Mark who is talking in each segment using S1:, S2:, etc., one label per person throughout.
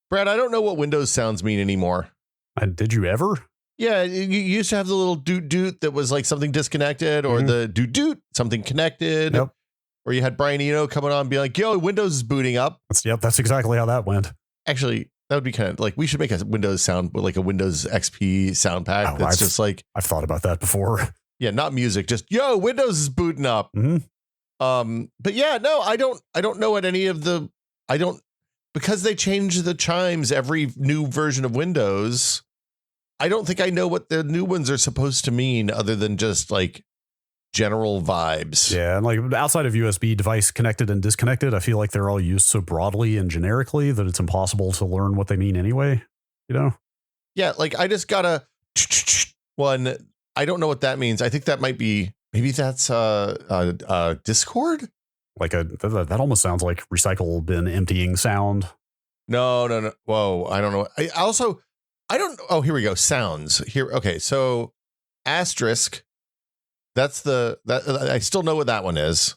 S1: Brad, I don't know what Windows sounds mean anymore.
S2: Did you ever?
S1: Yeah, you used to have the little doot that was like something disconnected, or the doot something connected.
S2: Yep.
S1: Or you had Brian Eno coming on and be like, yo, Windows is booting up.
S2: That's exactly how that went.
S1: Actually, that would be kind of like, we should make a Windows sound, like a Windows XP sound pack. That's just like,
S2: I've thought about that before.
S1: Yeah, not music, just yo, Windows is booting up. But yeah, no, I don't know what any of the, because they change the chimes every new version of Windows. I don't think I know what the new ones are supposed to mean other than just like general vibes.
S2: Yeah, and like outside of USB device connected and disconnected, I feel like they're all used so broadly and generically that it's impossible to learn what they mean anyway, you know?
S1: Yeah, like I just got a one. I don't know what that means. I think that might be, maybe that's Discord?
S2: Like that almost sounds like recycle bin emptying sound.
S1: No. Whoa, I don't know. I don't. Oh, here we go. Sounds here. Okay, so asterisk. That's I still know what that one is.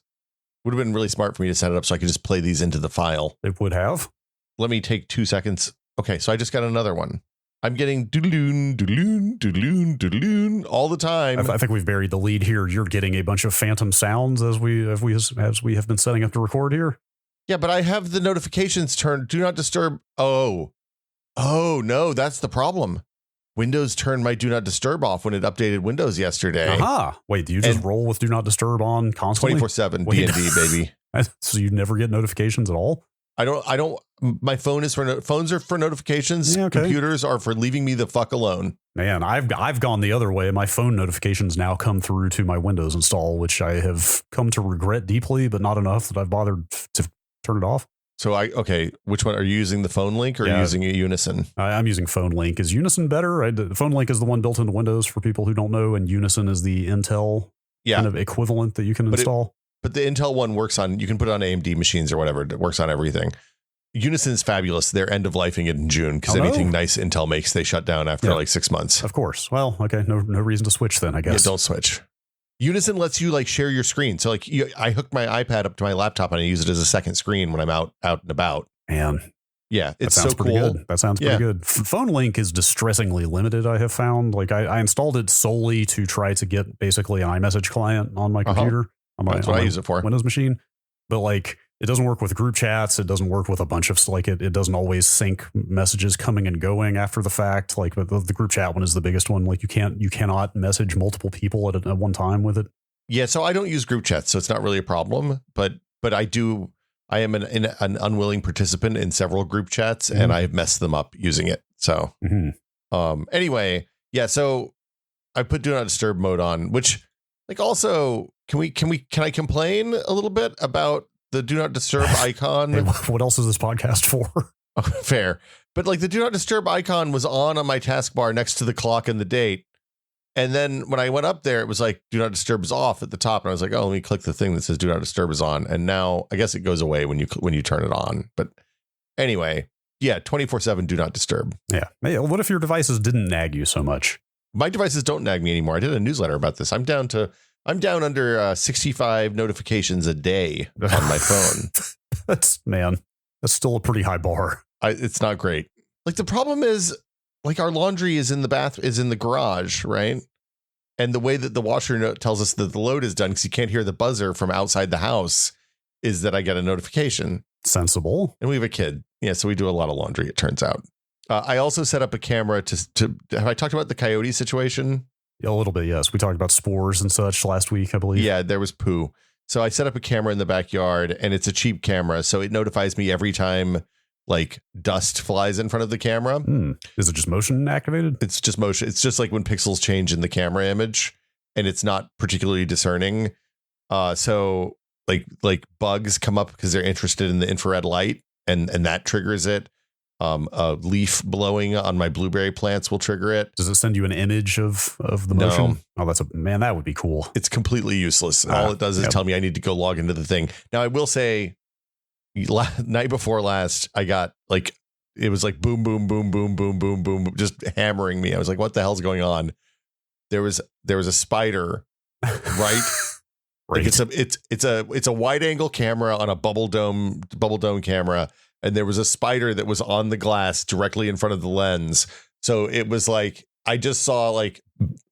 S1: Would have been really smart for me to set it up so I could just play these into the file.
S2: It would have.
S1: Let me take 2 seconds. Okay, so I just got another one. I'm getting doodaloon, doodaloon, doodaloon, doodaloon all the time.
S2: I think we've buried the lead here. You're getting a bunch of phantom sounds as we have been setting up to record here.
S1: Yeah, but I have the notifications turned. Do not disturb. Oh no, that's the problem. Windows turned my do not disturb off when it updated Windows yesterday.
S2: Wait, do you just roll with do not disturb on constantly?
S1: 24/7 D&D, baby.
S2: So you never get notifications at all?
S1: I don't. My phone is phones are for notifications.
S2: Yeah, okay.
S1: Computers are for leaving me the fuck alone.
S2: Man, I've gone the other way. My phone notifications now come through to my Windows install, which I have come to regret deeply, but not enough that I've bothered to turn it off.
S1: So which one are you using? The phone link or are you using a Unison?
S2: I'm using phone link. Is Unison better? The phone link is the one built into Windows for people who don't know, and Unison is the Intel kind of equivalent that you can install.
S1: But the Intel one works on, you can put it on AMD machines or whatever. It works on everything. Unison is fabulous. They're end of lifing it in June because anything nice Intel makes, they shut down after like 6 months.
S2: Of course. Well, okay. No reason to switch then, I guess.
S1: Yeah, don't switch. Unison lets you like share your screen. So like I hook my iPad up to my laptop and I use it as a second screen when I'm out and about.
S2: Man.
S1: Yeah, it's
S2: so
S1: cool.
S2: Good. That sounds pretty good. Phone link is distressingly limited, I have found. Like I installed it solely to try to get basically an iMessage client on my computer.
S1: That's what I use it for.
S2: Windows machine. But like it doesn't work with group chats. It doesn't work with a bunch of like it doesn't always sync messages coming and going after the fact. Like the group chat one is the biggest one. Like you cannot message multiple people at one time with it. Yeah,
S1: so I don't use group chats, so it's not really a problem. But I am an unwilling participant in several group chats, and I've messed them up using it. So anyway, yeah. So I put do not disturb mode on, which like also can I complain a little bit about the do not disturb icon?
S2: Hey, what else is this podcast for?
S1: Oh, fair, but like the do not disturb icon was on my taskbar next to the clock and the date. And then when I went up there, it was like, do not disturb is off at the top. And I was like, oh, let me click the thing that says do not disturb is on. And now I guess it goes away when you turn it on. But anyway, yeah, 24/7 do not disturb.
S2: Yeah. Hey, what if your devices didn't nag you so much?
S1: My devices don't nag me anymore. I did a newsletter about this. I'm down under 65 notifications a day on my phone.
S2: That's still a pretty high bar.
S1: It's not great. Like the problem is, like our laundry is in the garage, right? And the way that the washer note tells us that the load is done, because you can't hear the buzzer from outside the house, is that I get a notification.
S2: Sensible.
S1: And we have a kid. Yeah, so we do a lot of laundry, it turns out. I also set up a camera to have I talked about the coyote situation?
S2: Yeah, a little bit, yes. We talked about spores and such last week, I believe.
S1: Yeah, there was poo. So I set up a camera in the backyard, and it's a cheap camera, so it notifies me every time like dust flies in front of the camera.
S2: Is it just motion activated?
S1: It's just motion. It's just like when pixels change in the camera image, and it's not particularly discerning. So like bugs come up because they're interested in the infrared light, and that triggers it. A leaf blowing on my blueberry plants will trigger it.
S2: Does it send you an image of the motion? No. Oh, that would be cool.
S1: It's completely useless. All it does is tell me I need to go log into the thing. Now I will say, night before last, I got like, it was like boom, boom, boom, boom, boom, boom, boom, just hammering me. I was like, what the hell's going on? There was a spider, right? Like it's a wide angle camera on a bubble dome camera. and there was a spider that was on the glass directly in front of the lens. So it was like I just saw like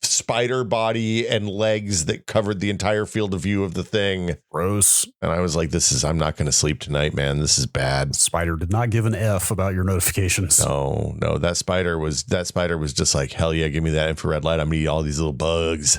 S1: spider body and legs that covered the entire field of view of the thing.
S2: Gross.
S1: And I was like, I'm not going to sleep tonight, man. This is bad.
S2: Spider did not give an F about your notifications.
S1: No, that spider was just like, hell yeah, give me that infrared light. I'm going to eat all these little bugs.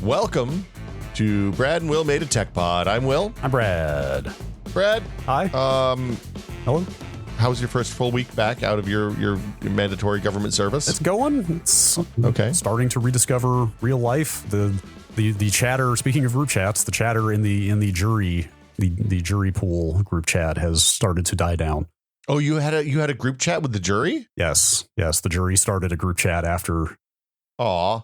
S1: Welcome to Brad and Will Made a Tech Pod. I'm Will.
S2: I'm Brad.
S1: Brad.
S2: Hi. Hello.
S1: How was your first full week back out of your mandatory government service?
S2: It's going. It's
S1: okay.
S2: Starting to rediscover real life. The chatter. Speaking of group chats, the chatter in the jury pool group chat has started to die down.
S1: Oh, you had a group chat with the jury?
S2: Yes. The jury started a group chat after.
S1: Aw.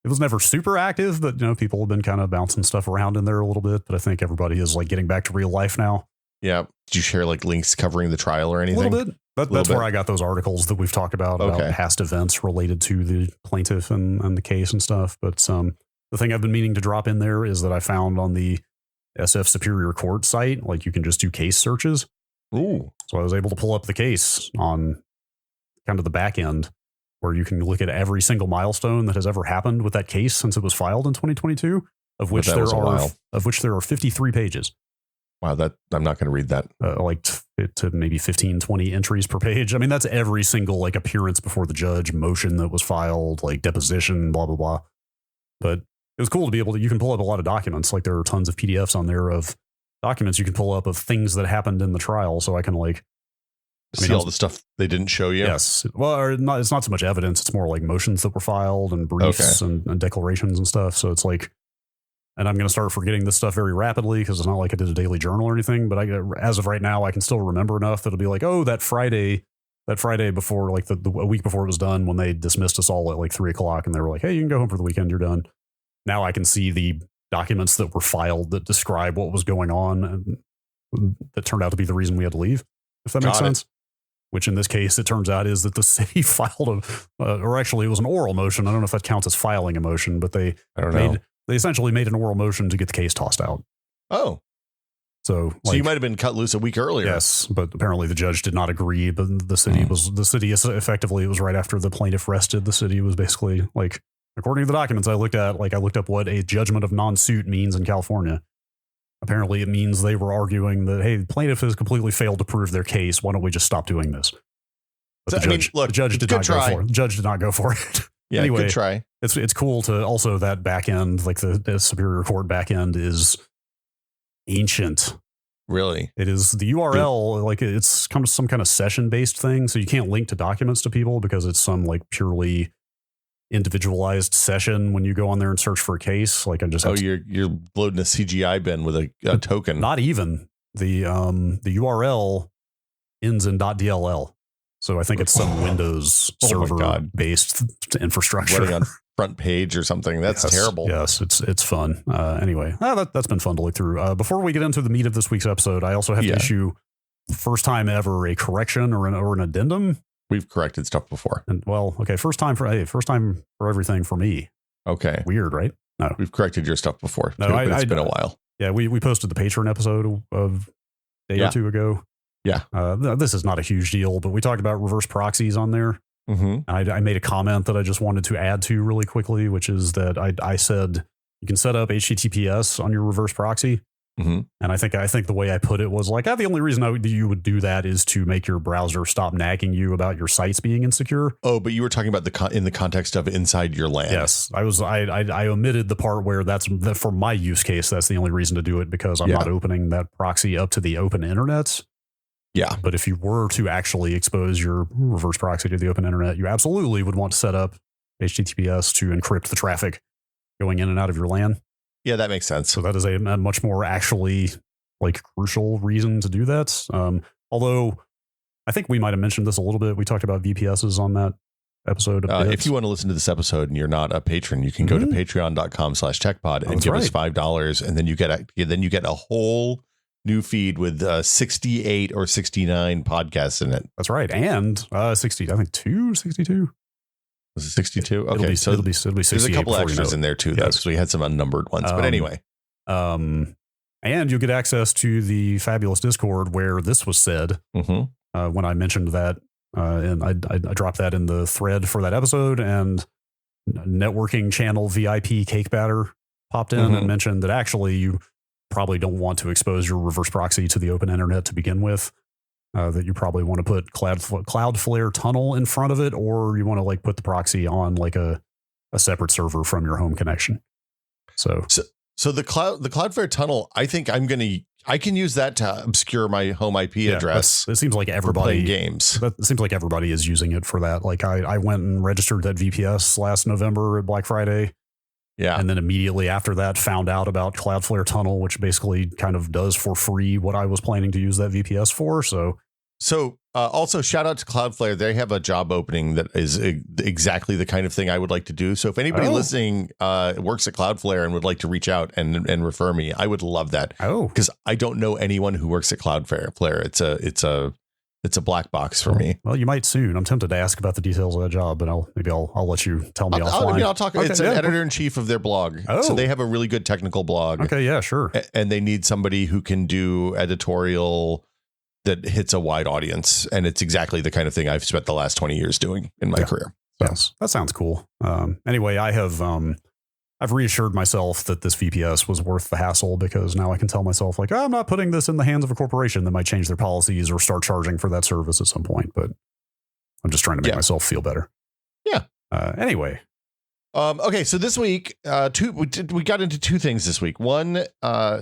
S2: It was never super active, but people have been kind of bouncing stuff around in there a little bit. But I think everybody is like getting back to real life now.
S1: Yeah. Did you share like links covering the trial or anything?
S2: A little bit. That's where I got those articles that we've talked about past events related to the plaintiff and the case and stuff. But the thing I've been meaning to drop in there is that I found on the SF Superior Court site, like you can just do case searches.
S1: Ooh.
S2: So I was able to pull up the case on kind of the back end, where you can look at every single milestone that has ever happened with that case since it was filed in 2022, of which there are 53 pages.
S1: Wow, I'm not going to read that.
S2: To maybe 15, 20 entries per page. I mean, that's every single like appearance before the judge, motion that was filed, like deposition, blah, blah, blah. But it was cool to be able to, you can pull up a lot of documents. Like there are tons of PDFs on there of documents you can pull up of things that happened in the trial. So I can
S1: see all the stuff they didn't show you.
S2: Yes. Well, it's not so much evidence. It's more like motions that were filed and briefs and declarations and stuff. So it's like, and I'm going to start forgetting this stuff very rapidly because it's not like I did a daily journal or anything. But as of right now, I can still remember enough that it'll be like, oh, that Friday before, like a week before it was done, when they dismissed us all at like 3:00 and they were like, hey, you can go home for the weekend. You're done. Now I can see the documents that were filed that describe what was going on and that turned out to be the reason we had to leave, if that makes sense. Which in this case, it turns out is that the city filed or actually it was an oral motion. I don't know if that counts as filing a motion, but they essentially made an oral motion to get the case tossed out. Oh. So
S1: you might have been cut loose a week earlier.
S2: Yes, but apparently the judge did not agree. But the city effectively, it was right after the plaintiff rested. The city was basically like, according to the documents I looked up what a judgment of non-suit means in California. Apparently, it means they were arguing that, hey, the plaintiff has completely failed to prove their case. Why don't we just stop doing this? But the judge did not go for it. The judge did not go for it.
S1: Yeah,
S2: anyway,
S1: good try.
S2: It's cool to also that back end, like the Superior Court back end is ancient.
S1: Really?
S2: It is the URL, like it's some kind of session based thing. So you can't link to documents to people because it's some like purely individualized session when you go on there and search for a case. Like I just
S1: you're loading a CGI bin with a token.
S2: Not even the URL ends in .dll. So I think it's some Windows server based infrastructure.
S1: Running on front page or something. That's terrible.
S2: Yes, it's fun. Anyway, that's been fun to look through. Before we get into the meat of this week's episode, I also have to issue first time ever a correction or an addendum.
S1: We've corrected stuff before.
S2: And first time for everything for me.
S1: Okay.
S2: Weird, right? No.
S1: We've corrected your stuff before.
S2: No,
S1: it's been a while.
S2: Yeah, we posted the Patreon episode of a day or two ago.
S1: Yeah.
S2: This is not a huge deal, but we talked about reverse proxies on there.
S1: Mm-hmm.
S2: I made a comment that I just wanted to add to really quickly, which is that I said you can set up HTTPS on your reverse proxy.
S1: Mm-hmm.
S2: And I think the way I put it was like, the only reason you would do that is to make your browser stop nagging you about your sites being insecure.
S1: Oh, but you were talking about in the context of inside your LAN.
S2: Yes, I omitted the part where that's for my use case. That's the only reason to do it because I'm not opening that proxy up to the open internet.
S1: Yeah.
S2: But if you were to actually expose your reverse proxy to the open internet, you absolutely would want to set up HTTPS to encrypt the traffic going in and out of your LAN.
S1: Yeah, that makes sense.
S2: So that is a much more actually like crucial reason to do that. Although I think we might have mentioned this a little bit. We talked about VPSs on that episode.
S1: If you want to listen to this episode and you're not a patron, you can go to patreon.com/techpod and give us $5, and then you get a whole new feed with 68 or 69 podcasts in it.
S2: That's right, and 60. I think 62.
S1: Was it 62? Okay,
S2: it'll be 68.
S1: There's a couple extras in there too, though, because we had some unnumbered ones. But anyway,
S2: and you'll get access to the fabulous Discord where this was said when I mentioned that. And I dropped that in the thread for that episode, and networking channel VIP Cake Batter popped in and mentioned that actually you probably don't want to expose your reverse proxy to the open internet to begin with. That you probably want to put Cloudflare tunnel in front of it, or you want to like put the proxy on like a separate server from your home connection. So
S1: the Cloudflare tunnel, I think I can use that to obscure my home IP address.
S2: It seems like everybody
S1: games.
S2: It seems like everybody is using it for that. Like I went and registered that VPS last November at Black Friday.
S1: Yeah.
S2: And then immediately after that found out about Cloudflare tunnel, which basically kind of does for free what I was planning to use that VPS for. So
S1: also shout out to Cloudflare. They have a job opening that is exactly the kind of thing I would like to do. So if anybody listening works at Cloudflare and would like to reach out and refer me, I would love that. Because I don't know anyone who works at Cloudflare. It's a black box for me.
S2: Well, you might soon. I'm tempted to ask about the details of that job, but I'll let you tell me offline.
S1: I'll talk. Okay, it's an editor-in-chief of their blog. So they have a really good technical blog.
S2: Okay, yeah, sure.
S1: And they need somebody who can do editorial that hits a wide audience, and it's exactly the kind of thing I've spent the last 20 years doing in my career. So.
S2: Yes, that sounds cool. Anyway, I've reassured myself that this VPS was worth the hassle, because now I can tell myself like, I'm not putting this in the hands of a corporation that might change their policies or start charging for that service at some point. But I'm just trying to make myself feel better.
S1: Yeah.
S2: Anyway.
S1: Okay, so this week, we got into two things this week. One,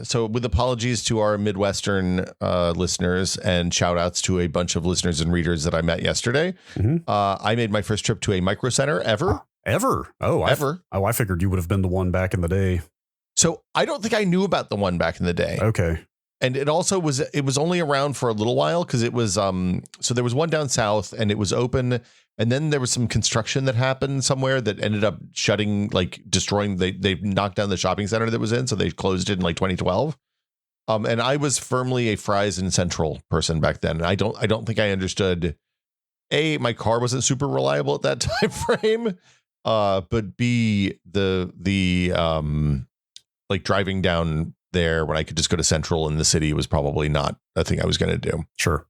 S1: so with apologies to our Midwestern listeners and shout outs to a bunch of listeners and readers that I met yesterday. I made my first trip to a Micro Center ever.
S2: Ever?
S1: Ever.
S2: I figured you would have been the one back in the day.
S1: So I don't think I knew about the one back in the day.
S2: Okay.
S1: And it was only around for a little while, because it was so there was one down south and it was open, and then there was some construction that happened somewhere that ended up shutting, like destroying. They knocked down the shopping center that was in, so they closed it in like 2012. And I was firmly a Fry's and Central person back then. And I don't think I understood. A, my car wasn't super reliable at that time frame. But B, the like driving down there when I could just go to Central in the city was probably not a thing I was going to do.
S2: Sure.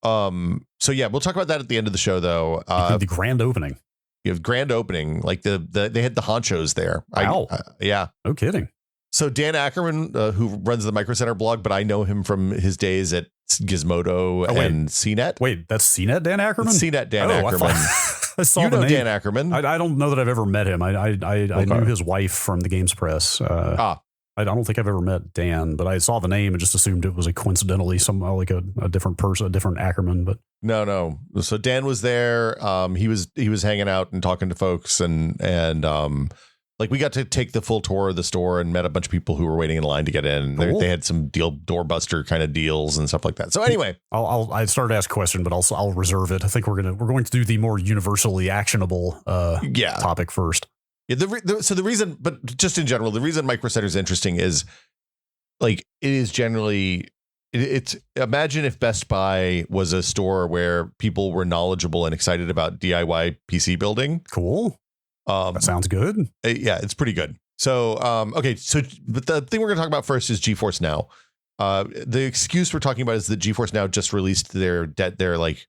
S1: So yeah, we'll talk about that at the end of the show, though.
S2: The grand opening.
S1: You have grand opening, like they had the honchos there.
S2: Wow.
S1: Yeah.
S2: No kidding.
S1: So Dan Ackerman, who runs the Micro Center blog, but I know him from his days at Gizmodo and CNET.
S2: Wait, that's CNET Dan Ackerman?
S1: CNET Dan Ackerman.
S2: I saw the name.
S1: Dan Ackerman.
S2: I don't know that I've ever met him. I knew his wife from the Games Press. I don't think I've ever met Dan, but I saw the name and just assumed it was coincidentally like a different person, a different Ackerman. But
S1: no. So Dan was there. He was hanging out and talking to folks, and like we got to take the full tour of the store and met a bunch of people who were waiting in line to get in. Cool. They had some doorbuster kind of deals and stuff like that. So anyway,
S2: I started to ask a question, but I'll reserve it. I think we're going to do the more universally actionable topic first.
S1: Yeah. So the reason, but just in general, the reason Micro Center is interesting is like it is generally. It's imagine if Best Buy was a store where people were knowledgeable and excited about DIY PC building.
S2: Cool. That sounds good.
S1: Yeah, it's pretty good. So, okay. So, but the thing we're going to talk about first is GeForce Now. The excuse we're talking about is that GeForce Now just released their like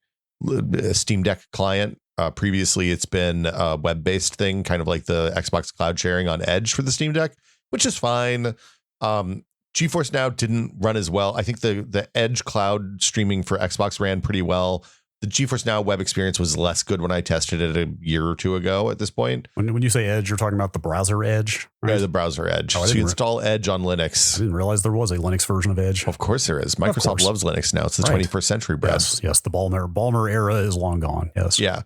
S1: Steam Deck client. Previously, it's been a web-based thing, kind of like the Xbox Cloud sharing on Edge for the Steam Deck, which is fine. GeForce Now didn't run as well. I think the Edge cloud streaming for Xbox ran pretty well. The GeForce Now web experience was less good when I tested it a year or two ago at this point.
S2: When you say Edge, you're talking about the browser Edge? Right?
S1: Yeah, the browser Edge. So you install Edge on Linux.
S2: I didn't realize there was a Linux version of Edge.
S1: Of course there is. Microsoft loves Linux now. It's the 21st century, Brad.
S2: Yes. The Ballmer era is long gone. Yes.
S1: Yeah.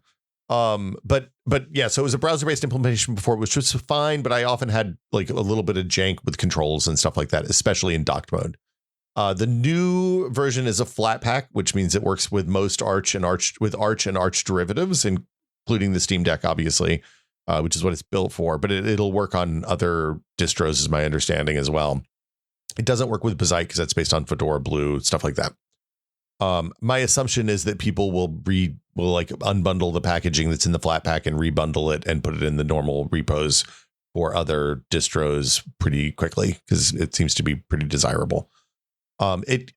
S1: But yeah, so it was a browser-based implementation before, which was fine, but I often had like a little bit of jank with controls and stuff like that, especially in docked mode. The new version is a flat pack, which means it works with most Arch and Arch derivatives, including the Steam Deck, obviously, which is what it's built for. But it'll work on other distros, is my understanding as well. It doesn't work with Bazzite because that's based on Fedora Blue, stuff like that. My assumption is that people will like unbundle the packaging that's in the flat pack and rebundle it and put it in the normal repos for other distros pretty quickly because it seems to be pretty desirable. It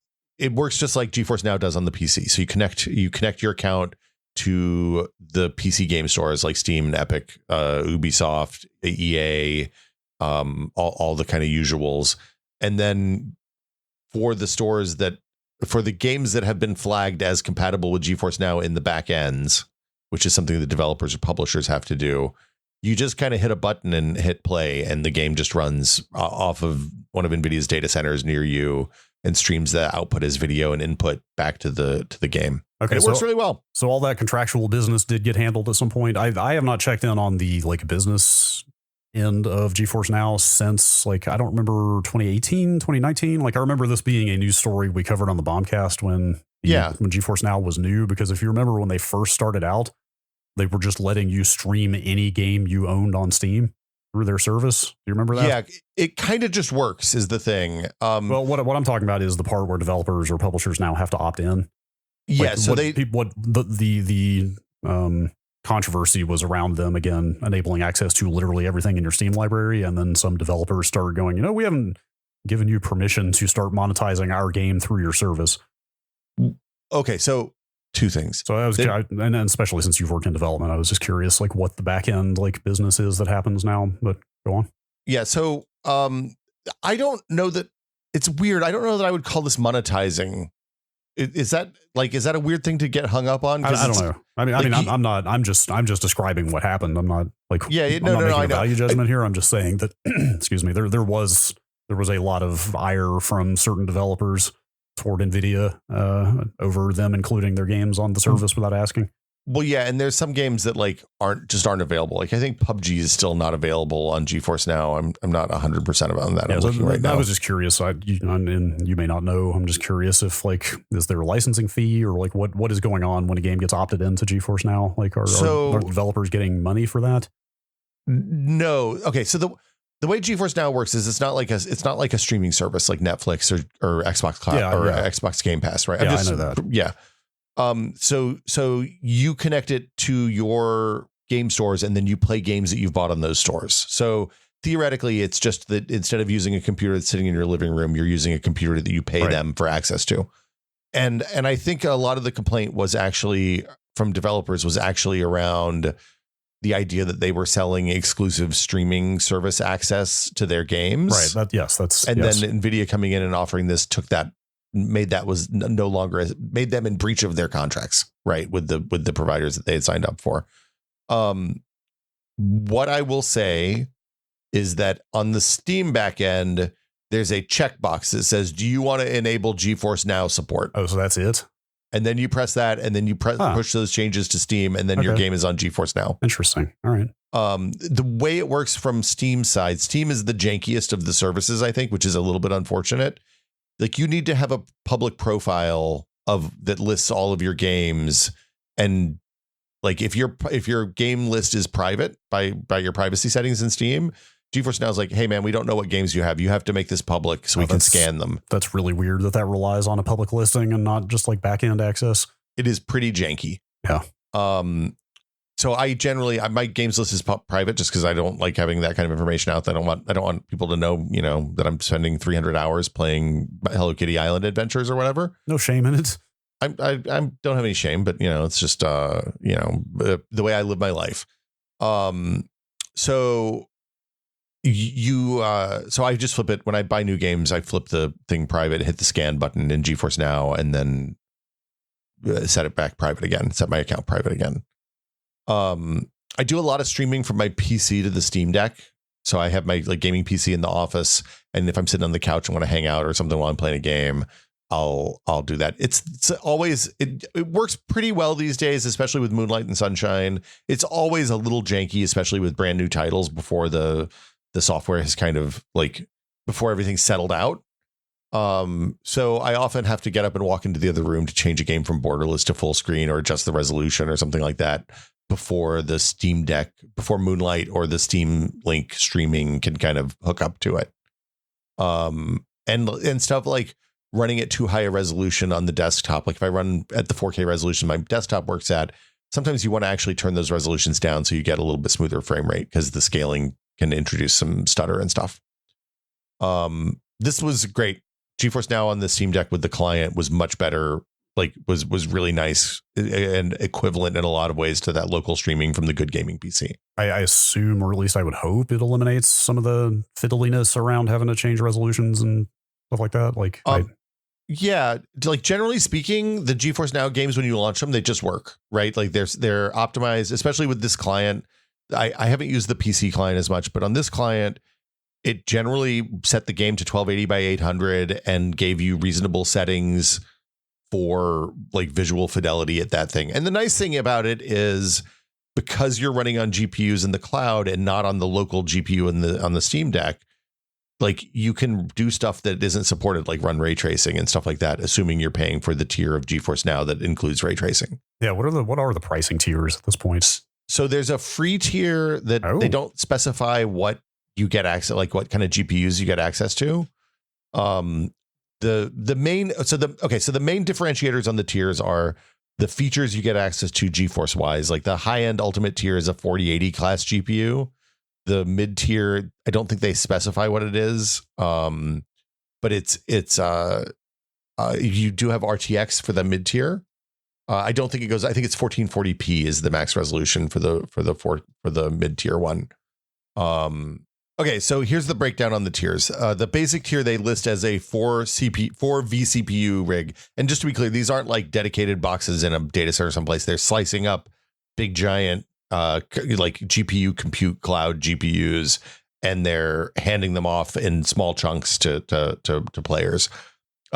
S1: works just like GeForce Now does on the PC. So you connect your account to the PC game stores like Steam and Epic, Ubisoft, EA, all the kind of usuals. And then for the games that have been flagged as compatible with GeForce Now in the back ends, which is something the developers or publishers have to do, you just kind of hit a button and hit play, and the game just runs off of one of Nvidia's data centers near you and streams the output as video and input back to the game. Okay, and it works really well.
S2: So all that contractual business did get handled at some point. I have not checked in on the like business end of GeForce Now since like I don't remember 2018, 2019. Like I remember this being a news story we covered on the Bombcast when GeForce Now was new, because if you remember when they first started out, they were just letting you stream any game you owned on Steam through their service. Do you remember that?
S1: Yeah, it kind of just works is the thing.
S2: Well, what I'm talking about is the part where developers or publishers now have to opt in.
S1: Yeah,
S2: like
S1: so
S2: the controversy was around them again enabling access to literally everything in your Steam library, and then some developers started going, we haven't given you permission to start monetizing our game through your service.
S1: Okay, so two things.
S2: So and especially since you've worked in development, I was just curious, like what the back end like business is that happens now. But go on.
S1: Yeah, so I don't know that it's weird. I don't know that I would call this monetizing. Is that a weird thing to get hung up on?
S2: I don't know. I'm just describing what happened. I'm not like I'm not making a value judgment here. I'm just saying that excuse me. There was a lot of ire from certain developers toward Nvidia over them including their games on the service without asking.
S1: Well, yeah, and there's some games that like aren't available. Like I think PUBG is still not available on GeForce Now. I'm not 100% about that.
S2: I was just curious. And you may not know. I'm just curious if like is there a licensing fee or like what is going on when a game gets opted into GeForce Now? Like are developers getting money for that?
S1: No. Okay, so the way GeForce Now works is it's not like a streaming service like Netflix or Xbox Cloud Xbox Game Pass, right?
S2: I know that.
S1: Yeah. So you connect it to your game stores and then you play games that you've bought on those stores. So theoretically, it's just that instead of using a computer that's sitting in your living room, you're using a computer that you pay them for access to. And I think a lot of the complaint was actually from developers was actually around the idea that they were selling exclusive streaming service access to their games.
S2: Right. Then
S1: Nvidia coming in and offering this made them in breach of their contracts, right, with the providers that they had signed up for. What I will say is that on the Steam backend, there's a checkbox that says, "Do you want to enable GeForce Now support?"
S2: Oh, so that's it.
S1: And then you press that, and then you push those changes to Steam, and then your game is on GeForce Now.
S2: Interesting. All right.
S1: The way it works from Steam's side, Steam is the jankiest of the services, I think, which is a little bit unfortunate. Like you need to have a public profile that lists all of your games, and like if your game list is private by your privacy settings in Steam, GeForce Now is like, hey man, we don't know what games you have. You have to make this public so we can scan them.
S2: That's really weird that relies on a public listing and not just like back end access.
S1: It is pretty janky.
S2: Yeah.
S1: So my games list is private just because I don't like having that kind of information out. I don't want people to know, that I'm spending 300 hours playing Hello Kitty Island Adventures or whatever.
S2: No shame in it.
S1: I don't have any shame, but it's just the way I live my life. So I just flip it when I buy new games. I flip the thing private, hit the scan button in GeForce Now, and then set it back private again. Set my account private again. I do a lot of streaming from my PC to the Steam Deck. So I have my gaming PC in the office, and if I'm sitting on the couch and want to hang out or something while I'm playing a game, I'll do that. It's always it works pretty well these days, especially with Moonlight and Sunshine. It's always a little janky, especially with brand new titles before the software has kind of before everything's settled out. So I often have to get up and walk into the other room to change a game from borderless to full screen or adjust the resolution or something like that before the Steam Deck, before Moonlight or the Steam Link streaming can kind of hook up to it. And stuff like running at too high a resolution on the desktop. Like if I run at the 4K resolution my desktop works at, sometimes you want to actually turn those resolutions down so you get a little bit smoother frame rate because the scaling can introduce some stutter and stuff. This was great. GeForce Now on the Steam Deck with the client was much better. Like was really nice and equivalent in a lot of ways to that local streaming from the good gaming PC.
S2: I assume, or at least I would hope, it eliminates some of the fiddliness around having to change resolutions and stuff like that. Like,
S1: yeah, like generally speaking, the GeForce Now games, when you launch them, they just work, right? Like they're optimized, especially with this client. I haven't used the PC client as much, but on this client, it generally set the game to 1280 by 800 and gave you reasonable settings for like visual fidelity at that thing. And the nice thing about it is because you're running on GPUs in the cloud and not on the local GPU on the Steam Deck, like you can do stuff that isn't supported, like run ray tracing and stuff like that, assuming you're paying for the tier of GeForce Now that includes ray tracing.
S2: Yeah. What are the pricing tiers at this point?
S1: So there's a free tier that they don't specify what you get access, like what kind of GPUs you get access to. The main differentiators on the tiers are the features you get access to GeForce wise. Like the high end ultimate tier is a 4080 class GPU. The mid tier, I don't think they specify what it is. But it's you do have RTX for the mid tier. I don't think it goes. I think it's 1440p is the max resolution for the mid tier one. Okay, so here's the breakdown on the tiers. The basic tier they list as a 4 vCPU rig. And just to be clear, these aren't like dedicated boxes in a data center someplace. They're slicing up big giant like GPU compute cloud GPUs, and they're handing them off in small chunks to players.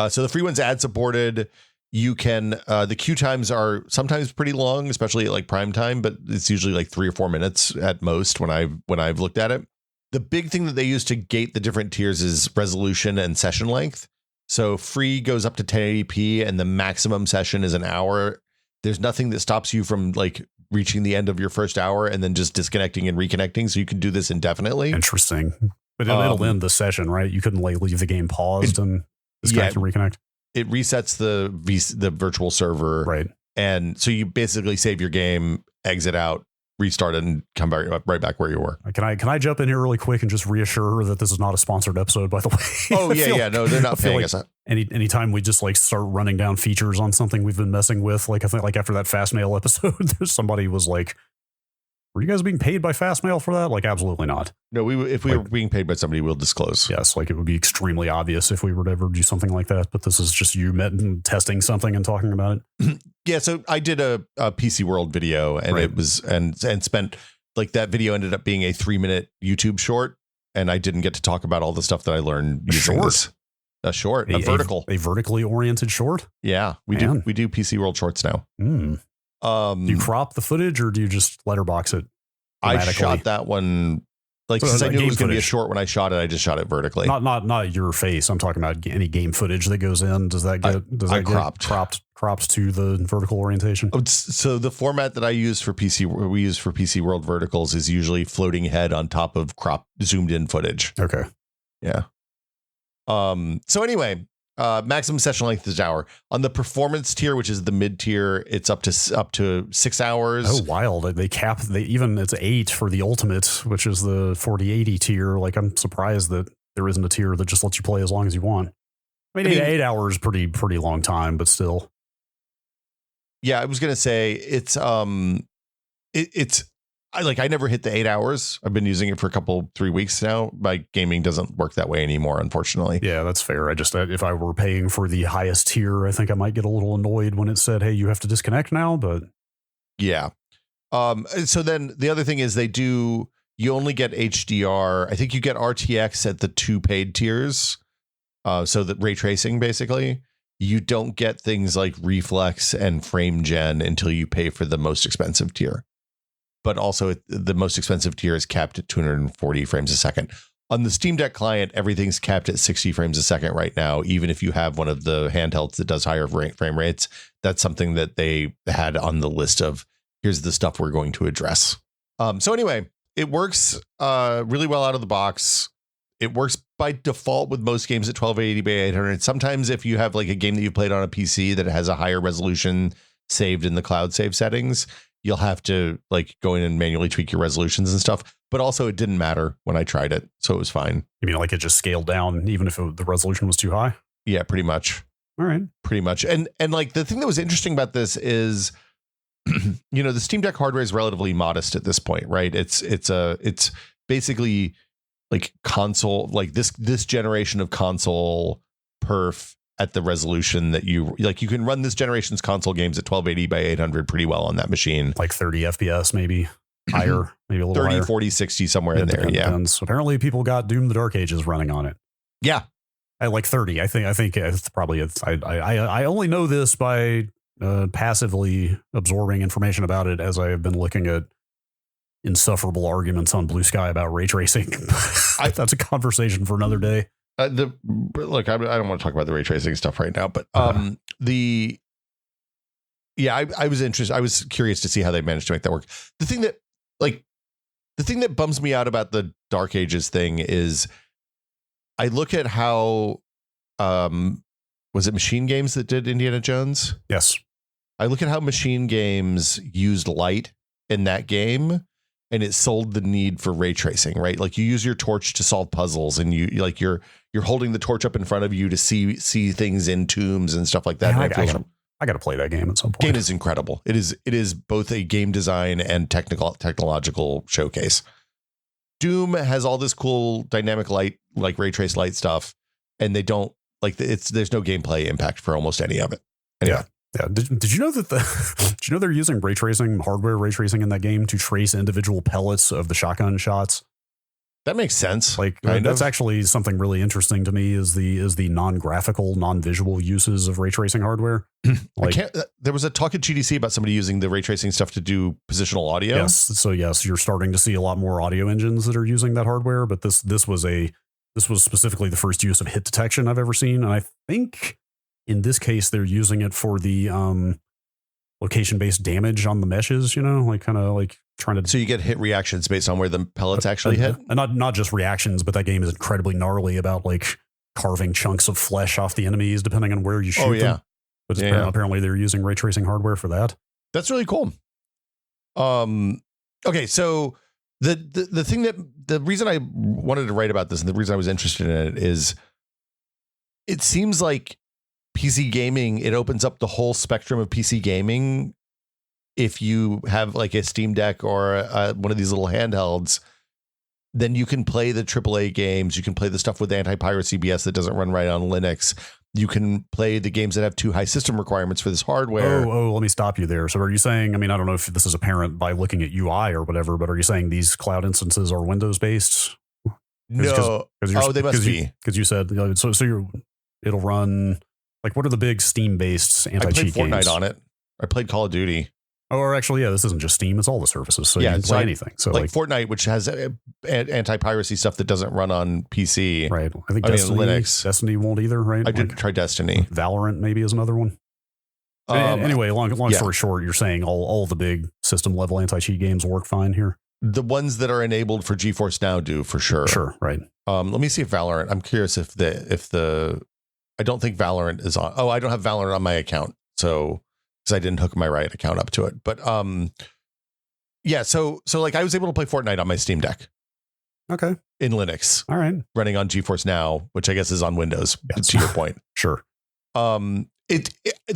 S1: So the free ones ad supported. You can the queue times are sometimes pretty long, especially at like prime time, but it's usually like 3 or 4 minutes at most when I've looked at it. The big thing that they use to gate the different tiers is resolution and session length. So free goes up to 1080p and the maximum session is an hour. There's nothing that stops you from like reaching the end of your first hour and then just disconnecting and reconnecting. So you can do this indefinitely.
S2: Interesting. But it'll end the session, right? You couldn't like leave the game paused and disconnect and reconnect.
S1: It resets the virtual server.
S2: Right.
S1: And so you basically save your game, exit out, restart it, and come back right back where you were.
S2: Can I jump in here really quick and just reassure her that this is not a sponsored episode, by the way?
S1: Oh yeah. No, they're not paying us.
S2: Anytime we just like start running down features on something we've been messing with, like I think like after that Fastmail episode, somebody was like, were you guys being paid by Fastmail for that? Like, absolutely not.
S1: No, if we were being paid by somebody, we'll disclose.
S2: Yes, like it would be extremely obvious if we were to ever do something like that. But this is just you testing something and talking about it.
S1: Yeah, so I did a PC World video, and it was and spent like that video ended up being a 3-minute YouTube short, and I didn't get to talk about all the stuff that I learned using this. A vertically oriented short. Yeah, we do PC World shorts now.
S2: Do you crop the footage or do you just letterbox it?
S1: I shot that one like since I knew it was going to be a short when I shot it. I just shot it vertically.
S2: Not your face. I'm talking about any game footage that goes in. Does that get cropped to the vertical orientation?
S1: So the format that I use for PC World verticals is usually floating head on top of zoomed in footage.
S2: Okay.
S1: Yeah. So anyway. Maximum session length is an hour. On the performance tier, which is the mid tier, it's up to 6 hours.
S2: Oh, wild! It's 8 for the ultimate, which is the 4080 tier. Like, I'm surprised that there isn't a tier that just lets you play as long as you want. I mean 8 hours, pretty long time, but still.
S1: Yeah, I was gonna say I never hit the 8 hours. I've been using it for 3 weeks now. My gaming doesn't work that way anymore, unfortunately.
S2: Yeah, that's fair. If I were paying for the highest tier, I think I might get a little annoyed when it said, hey, you have to disconnect now, but
S1: yeah. So then the other thing is you only get HDR. I think you get RTX at the 2 paid tiers. So that ray tracing, basically. You don't get things like reflex and frame gen until you pay for the most expensive tier. But also the most expensive tier is capped at 240 frames a second. On the Steam Deck client, everything's capped at 60 frames a second right now. Even if you have one of the handhelds that does higher frame rates, that's something that they had on the list of here's the stuff we're going to address. So anyway, it works really well out of the box. It works by default with most games at 1280 by 800. Sometimes if you have like a game that you played on a PC that has a higher resolution saved in the cloud save settings, you'll have to like go in and manually tweak your resolutions and stuff. But also it didn't matter when I tried it. So it was fine.
S2: You mean like it just scaled down even if the resolution was too high?
S1: Yeah, pretty much.
S2: All right.
S1: Pretty much. And like the thing that was interesting about this is, you know, the Steam Deck hardware is relatively modest at this point, right? It's basically like console, like this generation of console perf at the resolution that you like. You can run this generation's console games at 1280 by 800 pretty well on that machine.
S2: Like 30 FPS, maybe higher, maybe a little
S1: 30,
S2: higher.
S1: 40, 60, somewhere in there. Yeah.
S2: Depends. Apparently people got Doom the Dark Ages running on it.
S1: Yeah.
S2: At like 30. I think it's probably, I only know this by passively absorbing information about it as I have been looking at insufferable arguments on Blue Sky about ray tracing. That's a conversation for another day.
S1: Look, I don't want to talk about the ray tracing stuff right now, but I was interested. I was curious to see how they managed to make that work. The thing that bums me out about the Dark Ages thing is I look at how was it Machine Games that did Indiana Jones?
S2: Yes.
S1: I look at how Machine Games used light in that game, and it sold the need for ray tracing, right? Like you use your torch to solve puzzles, and you're holding the torch up in front of you to see things in tombs and stuff like that.
S2: Yeah, I got to play that game at some point.
S1: Game is incredible. It is both a game design and technological showcase. Doom has all this cool dynamic light, like ray trace light stuff, and they don't like there's no gameplay impact for almost any of it. Anyway.
S2: Yeah. Did you know that did you know they're using ray tracing, hardware ray tracing in that game to trace individual pellets of the shotgun shots?
S1: That makes sense.
S2: Like that's actually something really interesting to me is the non-graphical, non-visual uses of ray tracing hardware. Like
S1: there was a talk at GDC about somebody using the ray tracing stuff to do positional audio.
S2: Yes. So yes, you're starting to see a lot more audio engines that are using that hardware, but this was specifically the first use of hit detection I've ever seen. And I think in this case, they're using it for the location-based damage on the meshes, you know, like kind of like trying to.
S1: So you get hit reactions based on where the pellets actually hit?
S2: And not just reactions, but that game is incredibly gnarly about like carving chunks of flesh off the enemies depending on where you shoot them. But apparently they're using ray tracing hardware for that.
S1: That's really cool. Okay, so the reason I wanted to write about this and the reason I was interested in it is it seems like PC gaming, it opens up the whole spectrum of PC gaming. If you have like a Steam Deck or one of these little handhelds, then you can play the AAA games. You can play the stuff with anti-piracy BS that doesn't run right on Linux. You can play the games that have too high system requirements for this hardware.
S2: Oh, let me stop you there. So are you saying, I mean, I don't know if this is apparent by looking at UI or whatever, but are you saying these cloud instances are Windows based?
S1: No. They must be.
S2: Because you said, it'll run. Like, what are the big Steam-based anti-cheat games?
S1: I played Fortnite on it. I played Call of Duty.
S2: Oh, or actually, yeah, this isn't just Steam. It's all the services. So you can play anything. So
S1: like Fortnite, which has anti-piracy stuff that doesn't run on PC.
S2: Right. I think Destiny won't either, right?
S1: I didn't try Destiny.
S2: Valorant maybe is another one. Anyway, long story short, you're saying all the big system-level anti-cheat games work fine here?
S1: The ones that are enabled for GeForce Now do, for sure.
S2: Sure, right.
S1: Let me see if Valorant. I'm curious if the I don't think Valorant is on. Oh, I don't have Valorant on my account. So, because I didn't hook my Riot account up to it. But yeah, so like I was able to play Fortnite on my Steam Deck.
S2: Okay.
S1: In Linux.
S2: All right.
S1: Running on GeForce Now, which I guess is on Windows, to your point.
S2: Sure.
S1: It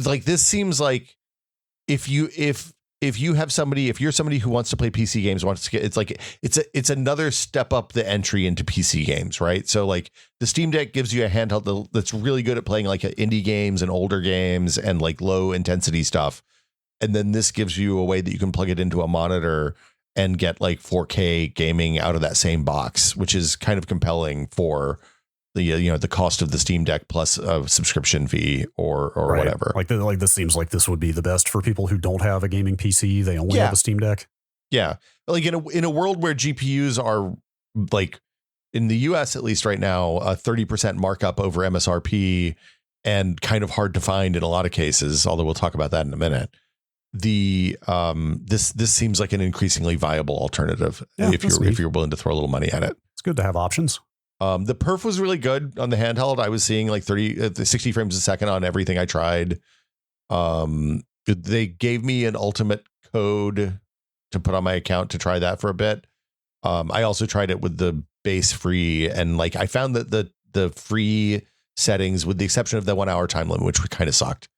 S1: like this seems like if you're somebody who wants to play PC games, wants to get, it's another step up the entry into PC games, right? So like the Steam Deck gives you a handheld that's really good at playing like indie games and older games and like low intensity stuff. And then this gives you a way that you can plug it into a monitor and get like 4K gaming out of that same box, which is kind of compelling for the cost of the Steam Deck plus a subscription fee or right. Whatever.
S2: Like this seems like this would be the best for people who don't have a gaming PC. They only have a Steam Deck.
S1: Yeah. Like in a world where GPUs are like in the US, at least right now, a 30% markup over MSRP, and kind of hard to find in a lot of cases, although we'll talk about that in a minute. This seems like an increasingly viable alternative if you're willing to throw a little money at it.
S2: It's good to have options.
S1: The perf was really good on the handheld. I was seeing like 60 frames a second on everything I tried. They gave me an ultimate code to put on my account to try that for a bit. I also tried it with the base free, and like I found that the free settings, with the exception of the 1 hour time limit, which kind of sucked,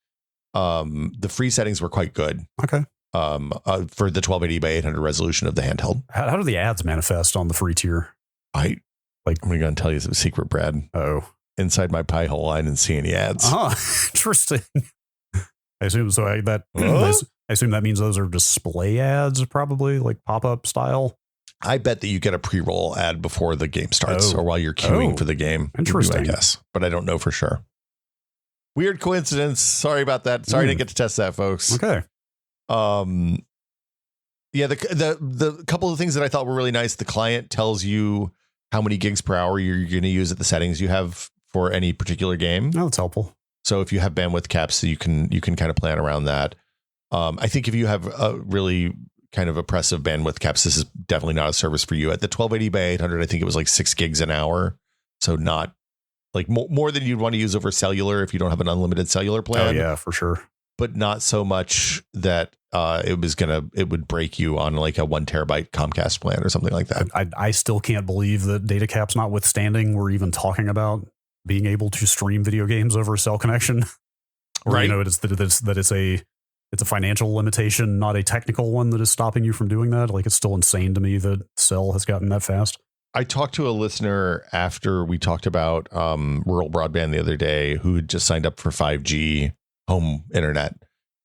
S1: the free settings were quite good.
S2: Okay.
S1: For the 1280 by 800 resolution of the handheld.
S2: How do the ads manifest on the free tier?
S1: I'm going to tell you some secret, Brad.
S2: Oh,
S1: inside my pie hole, I didn't see any ads.
S2: Interesting. I assume so. I assume that means those are display ads, probably like pop-up style.
S1: I bet that you get a pre-roll ad before the game starts or while you're queuing for the game.
S2: Interesting.
S1: I guess, but I don't know for sure. Weird coincidence. Sorry about that. Sorry I didn't get to test that, folks.
S2: Okay.
S1: Yeah, the couple of things that I thought were really nice. The client tells you how many gigs per hour you're going to use at the settings you have for any particular game.
S2: Oh, that's helpful.
S1: So if you have bandwidth caps, you can kind of plan around that. I think if you have a really kind of oppressive bandwidth caps, this is definitely not a service for you. At the 1280 by 800, I think it was like 6 gigs an hour. So not like more than you'd want to use over cellular if you don't have an unlimited cellular plan.
S2: Oh yeah, for sure.
S1: But not so much that it would break you on like a 1 terabyte Comcast plan or something like that.
S2: I still can't believe that data caps notwithstanding, we're even talking about being able to stream video games over a cell connection.
S1: Right.
S2: You know, it's a financial limitation, not a technical one that is stopping you from doing that. Like, it's still insane to me that cell has gotten that fast.
S1: I talked to a listener after we talked about rural broadband the other day who had just signed up for 5G home internet.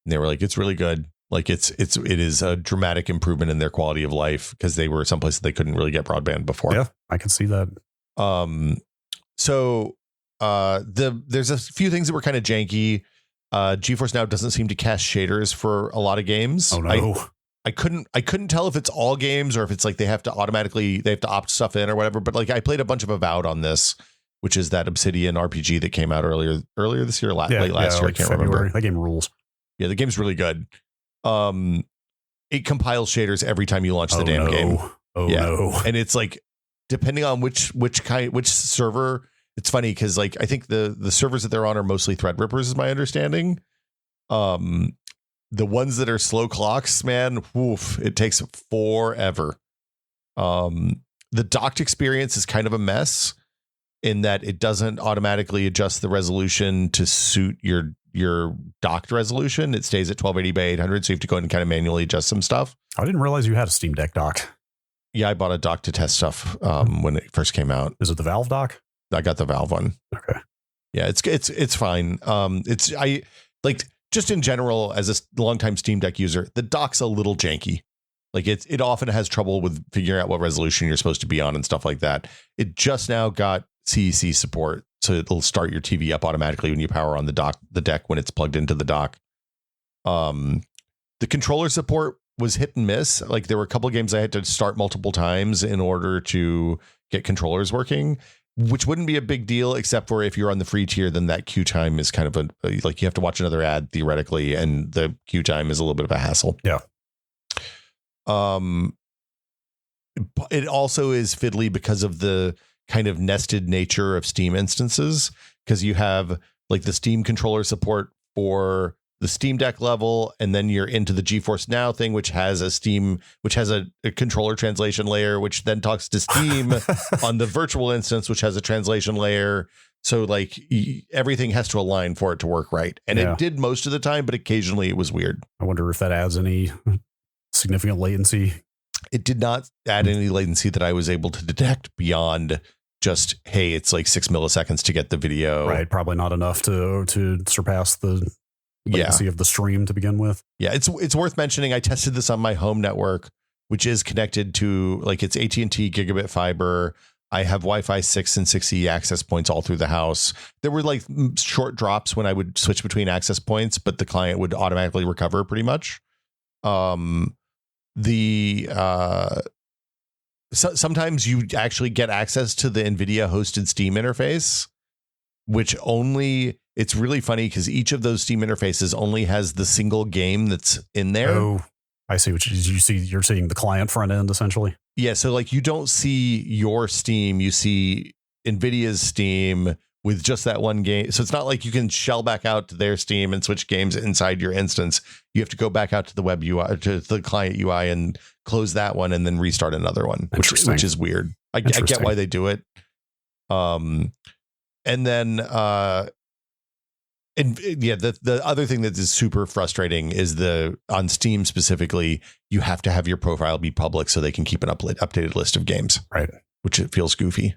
S1: And they were like, it's really good. Like it is a dramatic improvement in their quality of life because they were someplace that they couldn't really get broadband before.
S2: Yeah, I can see that.
S1: So there's a few things that were kind of janky. GeForce Now doesn't seem to cache shaders for a lot of games.
S2: Oh no.
S1: I couldn't tell if it's all games or if it's like they have to opt stuff in or whatever. But like I played a bunch of Avowed on this, which is that Obsidian RPG that came out earlier this year, late last year.
S2: Like
S1: I can't
S2: February.
S1: remember.
S2: That game rules.
S1: Yeah, the game's really good. It compiles shaders every time you launch the damn game.
S2: Oh no.
S1: And it's like depending on which server. It's funny because like I think the servers that they're on are mostly Threadrippers, is my understanding. The ones that are slow clocks, man, it takes forever. The docked experience is kind of a mess in that it doesn't automatically adjust the resolution to suit your docked resolution. It stays at 1280 by 800, so you have to go in and kind of manually adjust some stuff.
S2: I didn't realize you had a Steam Deck dock.
S1: Yeah, I bought a dock to test stuff when it first came out.
S2: Is it the Valve dock?
S1: I got the Valve one.
S2: Okay.
S1: Yeah, it's fine. I like just in general as a longtime Steam Deck user, the dock's a little janky. Like it often has trouble with figuring out what resolution you're supposed to be on and stuff like that. It just now got CEC support, so it'll start your TV up automatically when you power on the deck when it's plugged into the dock. The controller support was hit and miss. Like there were a couple of games I had to start multiple times in order to get controllers working, which wouldn't be a big deal, except for if you're on the free tier, then that queue time is kind of like you have to watch another ad theoretically, and the queue time is a little bit of a hassle.
S2: Yeah.
S1: It also is fiddly because of the kind of nested nature of Steam instances, because you have like the Steam controller support for the Steam Deck level, and then you're into the GeForce Now thing, which has a controller translation layer, which then talks to Steam on the virtual instance, which has a translation layer. So like everything has to align for it to work right. And it did most of the time, but occasionally it was weird.
S2: I wonder if that adds any significant latency.
S1: It did not add any latency that I was able to detect beyond just, hey, it's like 6 milliseconds to get the video.
S2: Right. Probably not enough to surpass the latency of the stream to begin with.
S1: Yeah, it's worth mentioning. I tested this on my home network, which is connected to like it's AT&T gigabit fiber. I have Wi-Fi 6 and 6E access points all through the house. There were like short drops when I would switch between access points, but the client would automatically recover pretty much. sometimes you actually get access to the Nvidia hosted Steam interface, which it's really funny because each of those Steam interfaces only has the single game that's in there.
S2: Oh, I see what you see. You're seeing the client front end essentially.
S1: Yeah. So like you don't see your Steam, you see Nvidia's Steam with just that one game. So it's not like you can shell back out to their Steam and switch games inside your instance. You have to go back out to the web UI, to the client UI, and close that one and then restart another one, which is weird. I get why they do it. And then the other thing that is super frustrating is on Steam specifically, you have to have your profile be public so they can keep an updated list of games,
S2: right?
S1: Which it feels goofy.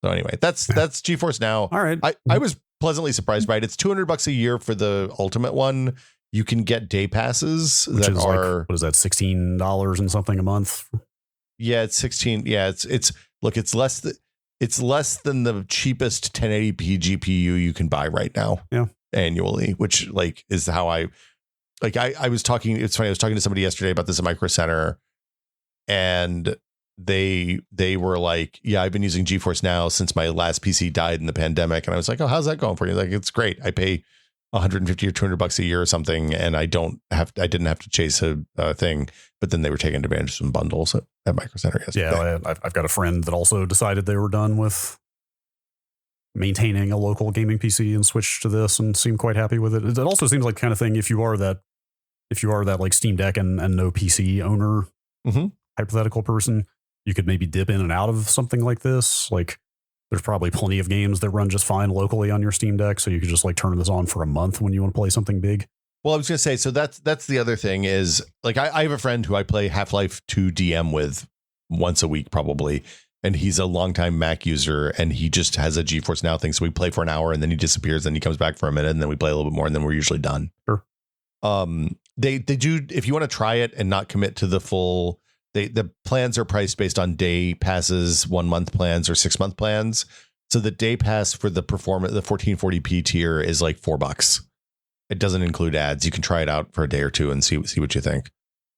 S1: So anyway, that's GeForce Now.
S2: All right.
S1: I was pleasantly surprised by it. It's $200 a year for the ultimate one. You can get day passes
S2: what is that, $16 and something a month?
S1: Yeah, it's 16. Yeah, it's less than the cheapest 1080p GPU you can buy right now.
S2: Yeah.
S1: Annually, which like is how I was talking. It's funny. I was talking to somebody yesterday about this at Micro Center, and they were like, yeah, I've been using GeForce Now since my last PC died in the pandemic. And I was like, oh, how's that going for you? Like, it's great. I pay $150 or $200 a year or something, and I didn't have to chase a thing. But then they were taking advantage of some bundles at Micro Center yesterday.
S2: Yeah, I've got a friend that also decided they were done with maintaining a local gaming PC and switched to this and seemed quite happy with it. It also seems like the kind of thing, if you are that like Steam Deck and no PC owner, hypothetical person, you could maybe dip in and out of something like this. Like there's probably plenty of games that run just fine locally on your Steam Deck. So you could just like turn this on for a month when you want to play something big.
S1: Well, I was going to say, so that's the other thing is like, I have a friend who I play Half-Life 2 DM with once a week, probably. And he's a longtime Mac user, and he just has a GeForce Now thing. So we play for an hour and then he disappears, and he comes back for a minute, and then we play a little bit more, and then we're usually done.
S2: Sure.
S1: They do, if you want to try it and not commit to the full, the plans are priced based on day passes, 1 month plans or 6 month plans. So the day pass for the 1440p tier is like $4. It doesn't include ads. You can try it out for a day or two and see what you think.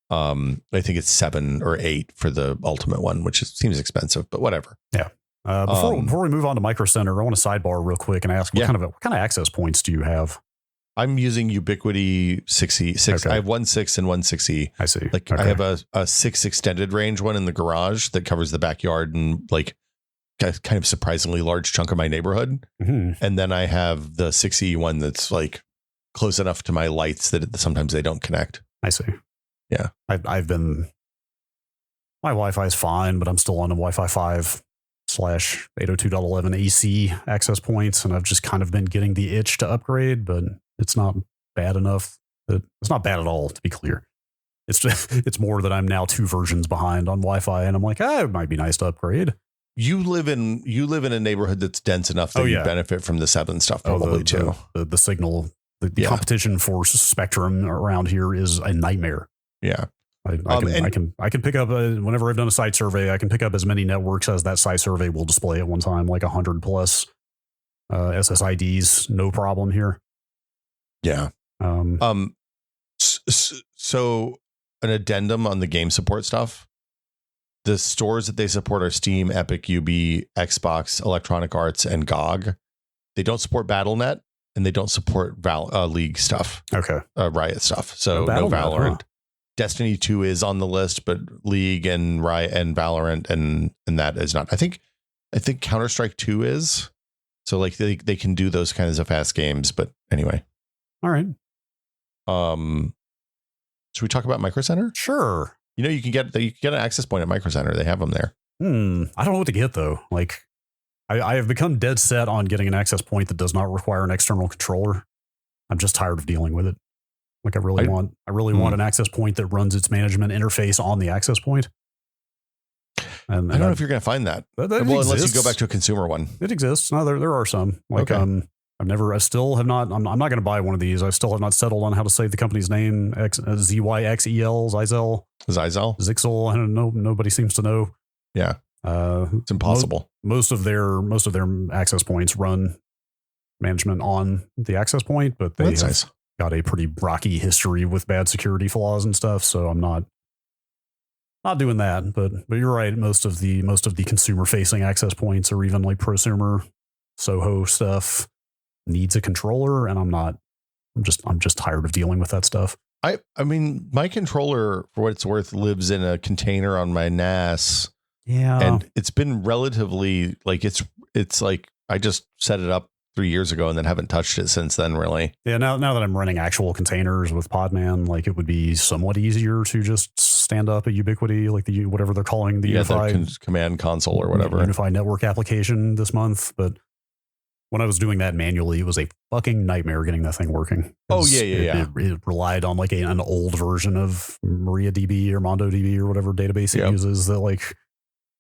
S1: I think it's $7 or $8 for the ultimate one, which seems expensive, but whatever.
S2: Yeah. Before we move on to Micro Center, I want to sidebar real quick and ask what kind of access points do you have?
S1: I'm using Ubiquiti 6E.
S2: Okay.
S1: I have 1.6 and 1.6E.
S2: I see.
S1: Like I have a 6 extended range one in the garage that covers the backyard and like kind of surprisingly large chunk of my neighborhood.
S2: Mm-hmm.
S1: And then I have the 6E one that's like close enough to my lights that sometimes they don't connect.
S2: I see.
S1: Yeah.
S2: I've been, my Wi-Fi is fine, but I'm still on the Wi-Fi 5/802.11 AC access points. And I've just kind of been getting the itch to upgrade, but it's not bad enough. It's not bad at all, to be clear. It's just, it's more that I'm now 2 versions behind on Wi-Fi, and I'm like, it might be nice to upgrade.
S1: You live in a neighborhood that's dense enough that you benefit from the 7 stuff probably too.
S2: The signal, the competition for spectrum around here is a nightmare.
S1: Yeah.
S2: I can pick up whenever I've done a site survey, I can pick up as many networks as that site survey will display at one time, like 100 plus SSIDs, no problem here.
S1: Yeah. So an addendum on the game support stuff. The stores that they support are Steam, Epic, UB, Xbox, Electronic Arts, and GOG. They don't support BattleNet, and they don't support League stuff.
S2: Okay.
S1: Riot stuff. So no Valorant. Huh. Destiny 2 is on the list, but League and Riot and Valorant and that is not. I think Counter-Strike 2 is. So like they can do those kinds of fast games, but anyway.
S2: All right.
S1: Should we talk about Micro Center?
S2: Sure.
S1: You know, you can get an access point at Micro Center. They have them there.
S2: I don't know what to get though. Like I have become dead set on getting an access point that does not require an external controller. I'm just tired of dealing with it. Like I really want an access point that runs its management interface on the access point. And
S1: I don't know if you're going to find that. Unless you go back to a consumer one.
S2: It exists. No, there are some. Like I still have not. I'm not going to buy one of these. I still have not settled on how to say the company's name. ZYXEL, Zixel. I don't know. Nobody seems to know.
S1: Yeah, it's impossible.
S2: Most of their access points run management on the access point, but they have got a pretty rocky history with bad security flaws and stuff. So I'm not not doing that. But you're right. Most of the consumer facing access points, or even like prosumer Soho stuff, needs a controller, and I'm just tired of dealing with that stuff.
S1: I mean, my controller, for what it's worth, lives in a container on my NAS.
S2: Yeah.
S1: And it's been relatively like it's like I just set it up 3 years ago and then haven't touched it since then, really.
S2: Yeah. Now that I'm running actual containers with Podman, like it would be somewhat easier to just stand up a Ubiquity, like whatever they're calling the unified
S1: command console or whatever,
S2: unified network application this month. But when I was doing that manually, it was a fucking nightmare getting that thing working.
S1: Oh, yeah.
S2: It relied on like an old version of MariaDB or MongoDB or whatever database it uses, that like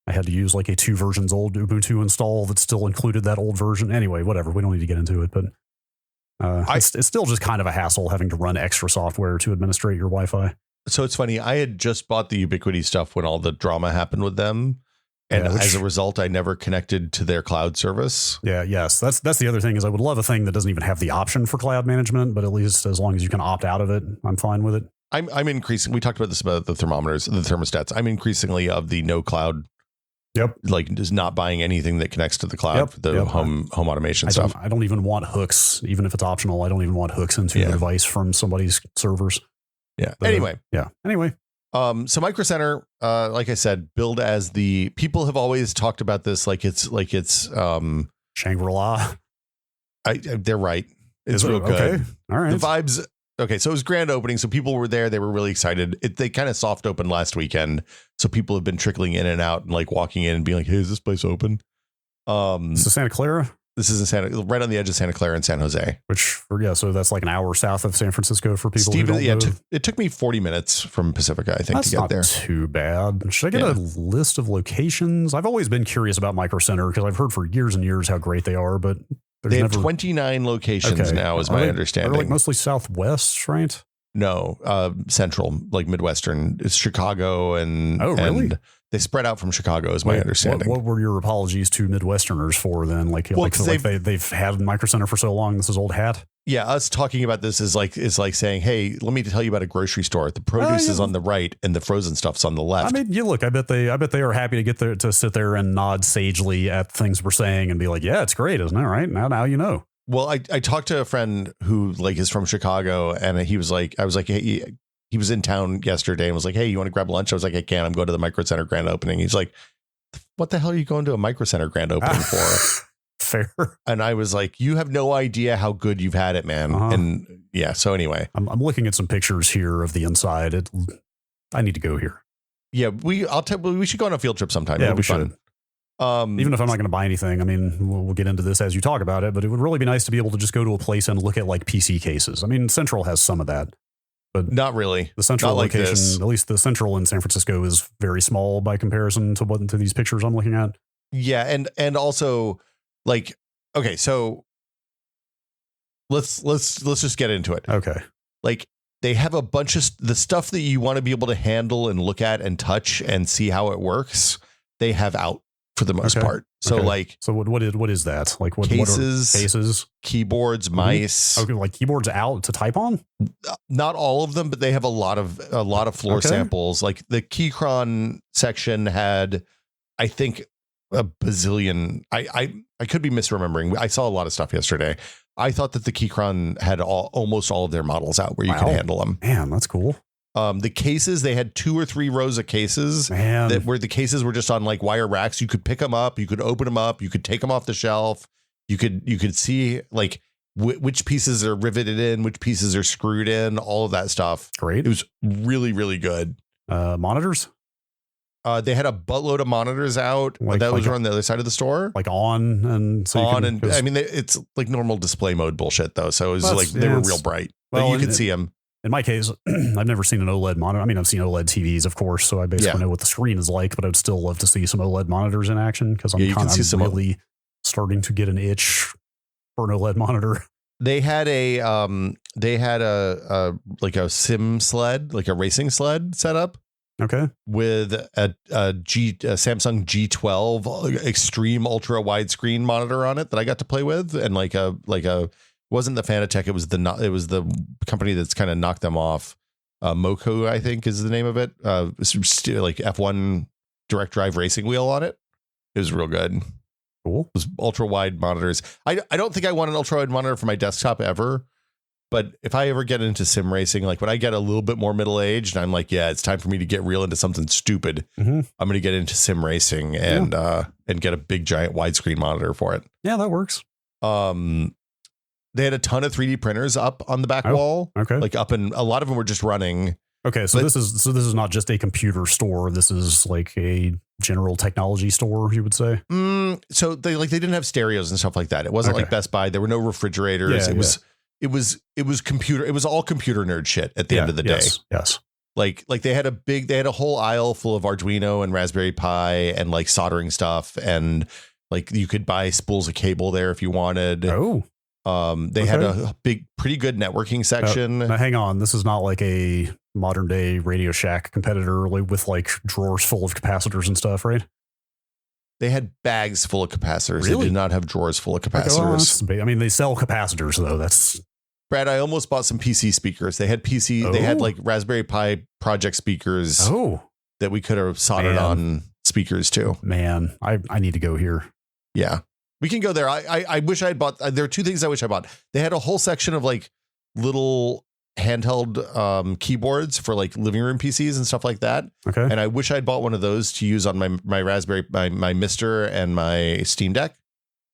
S2: I had to use like a 2 versions old Ubuntu install that still included that old version. Anyway, whatever. We don't need to get into it, but it's still just kind of a hassle having to run extra software to administrate your Wi-Fi.
S1: So it's funny. I had just bought the Ubiquity stuff when all the drama happened with them. And as a result, I never connected to their cloud service.
S2: Yeah, yes. That's the other thing, is I would love a thing that doesn't even have the option for cloud management, but at least as long as you can opt out of it, I'm fine with it.
S1: I'm increasing. We talked about this about the thermometers, the thermostats. I'm increasingly of the no cloud.
S2: Yep.
S1: Like just not buying anything that connects to the cloud for the home automation stuff.
S2: I don't even want hooks, even if it's optional. I don't even want hooks into the device from somebody's servers.
S1: Yeah.
S2: But,
S1: anyway.
S2: So
S1: Micro Center, like I said, billed as the people have always talked about this like it's
S2: Shangri-La.
S1: They're right. It's real good.
S2: Okay. All right.
S1: The vibes. Okay, so it was grand opening, so people were there. They were really excited. They kind of soft opened last weekend, so people have been trickling in and out and like walking in and being like, "Hey, is this place open?"
S2: This is Santa Clara.
S1: This is right on the edge of Santa Clara and San Jose.
S2: So that's like an hour south of San Francisco for people who don't know.
S1: It took me 40 minutes from Pacifica, I think,
S2: that's
S1: to get there.
S2: Not too bad. Should I get a list of locations? I've always been curious about Micro Center because I've heard for years and years how great they are, but
S1: they have 29 locations now, is my understanding.
S2: They're like mostly Southwest, right?
S1: No, Central, like Midwestern. It's Chicago and
S2: really?
S1: And they spread out from Chicago, is my understanding.
S2: What were your apologies to Midwesterners for then? They've had Micro Center for so long. This is old hat.
S1: Yeah, us talking about this is like saying, hey, let me tell you about a grocery store. The produce is on the right and the frozen stuff's on the left.
S2: I mean, I bet they are happy to get there to sit there and nod sagely at things we're saying and be like, yeah, it's great, isn't it? Right now you know.
S1: Well, I talked to a friend who like is from Chicago, and he was like, I was like, hey, he was in town yesterday and was like, hey, you want to grab lunch? I was like, I can't. I'm going to the Micro Center grand opening. He's like, what the hell are you going to a Micro Center grand opening for?
S2: Fair.
S1: And I was like, you have no idea how good you've had it, man. And yeah, so anyway,
S2: I'm looking at some pictures here of the inside. I need to go here.
S1: Yeah, we should go on a field trip sometime.
S2: Yeah, we should. Even if I'm not going to buy anything, I mean, we'll get into this as you talk about it, but it would really be nice to be able to just go to a place and look at like PC cases. I mean, Central has some of that, but
S1: not really.
S2: The Central location, at least the Central in San Francisco, is very small by comparison to these pictures I'm looking at.
S1: Yeah, and also like, okay, so let's just get into it.
S2: Okay,
S1: like they have a bunch of the stuff that you want to be able to handle and look at and touch and see how it works. They have out. For the most part. So
S2: what is that? Like what
S1: cases, keyboards, mice.
S2: Okay, like keyboards out to type on?
S1: Not all of them, but they have a lot of floor samples. Like the Keychron section had, I think, a bazillion. I could be misremembering. I saw a lot of stuff yesterday. I thought that the Keychron had almost all of their models out where you could handle them.
S2: Man, that's cool.
S1: The cases, they had 2 or 3 rows of cases that where the cases were just on like wire racks. You could pick them up, you could open them up, you could take them off the shelf. You could see like which pieces are riveted in, which pieces are screwed in, all of that stuff.
S2: Great.
S1: It was really, really good.
S2: Monitors?
S1: They had a buttload of monitors out. That was on the other side of the store.
S2: Like on and so
S1: on and I mean it's like normal display mode bullshit though. So it was they were real bright. But you could see them.
S2: In my case, I've never seen an OLED monitor. I mean, I've seen OLED TVs, of course, so I basically know what the screen is like, but I'd still love to see some OLED moniters in action because I'm really starting to get an itch for an OLED monitor.
S1: They had a like a sim sled, like a racing sled set up.
S2: Okay.
S1: With a Samsung G12 extreme ultra widescreen monitor on it that I got to play with, and like a wasn't the Fanatec, it was the company that's kind of knocked them off. Moco, I think is the name of it. Like F1 direct drive racing wheel on it. It was real good.
S2: Cool.
S1: It was ultra wide monitors. I don't think I want an ultra wide monitor for my desktop ever. But if I ever get into sim racing, like when I get a little bit more middle aged, I'm like, yeah, it's time for me to get real into something stupid. I'm going to get into sim racing and get a big giant widescreen monitor for it.
S2: Yeah, that works.
S1: They had a ton of 3D printers up on the back wall. Okay. Like up, and a lot of them were just running.
S2: Okay, so this is not just a computer store. This is like a general technology store, you would say.
S1: So they didn't have stereos and stuff like that. It wasn't like Best Buy. There were no refrigerators. It was computer. It was all computer nerd shit at the end of the day.
S2: Yes.
S1: Like they had a whole aisle full of Arduino and Raspberry Pi and like soldering stuff, and like you could buy spools of cable there if you wanted. They had a pretty good networking section.
S2: Now hang on, this is not like a modern day Radio Shack competitor with like drawers full of capacitors and stuff, right?
S1: They had bags full of capacitors.
S2: Really?
S1: They did not have drawers full of capacitors.
S2: I mean, they sell capacitors though. That's
S1: Brad. I almost bought some PC speakers. They had They had like Raspberry Pi project speakers. That we could have soldered on speakers too.
S2: Man, I need to go here.
S1: Yeah. We can go there. I wish I had bought. There are two things I wish I bought. They had a whole section of like little handheld keyboards for like living room PCs and stuff like that.
S2: Okay.
S1: And I wish I'd bought one of those to use on my Raspberry, my Mister and my Steam Deck.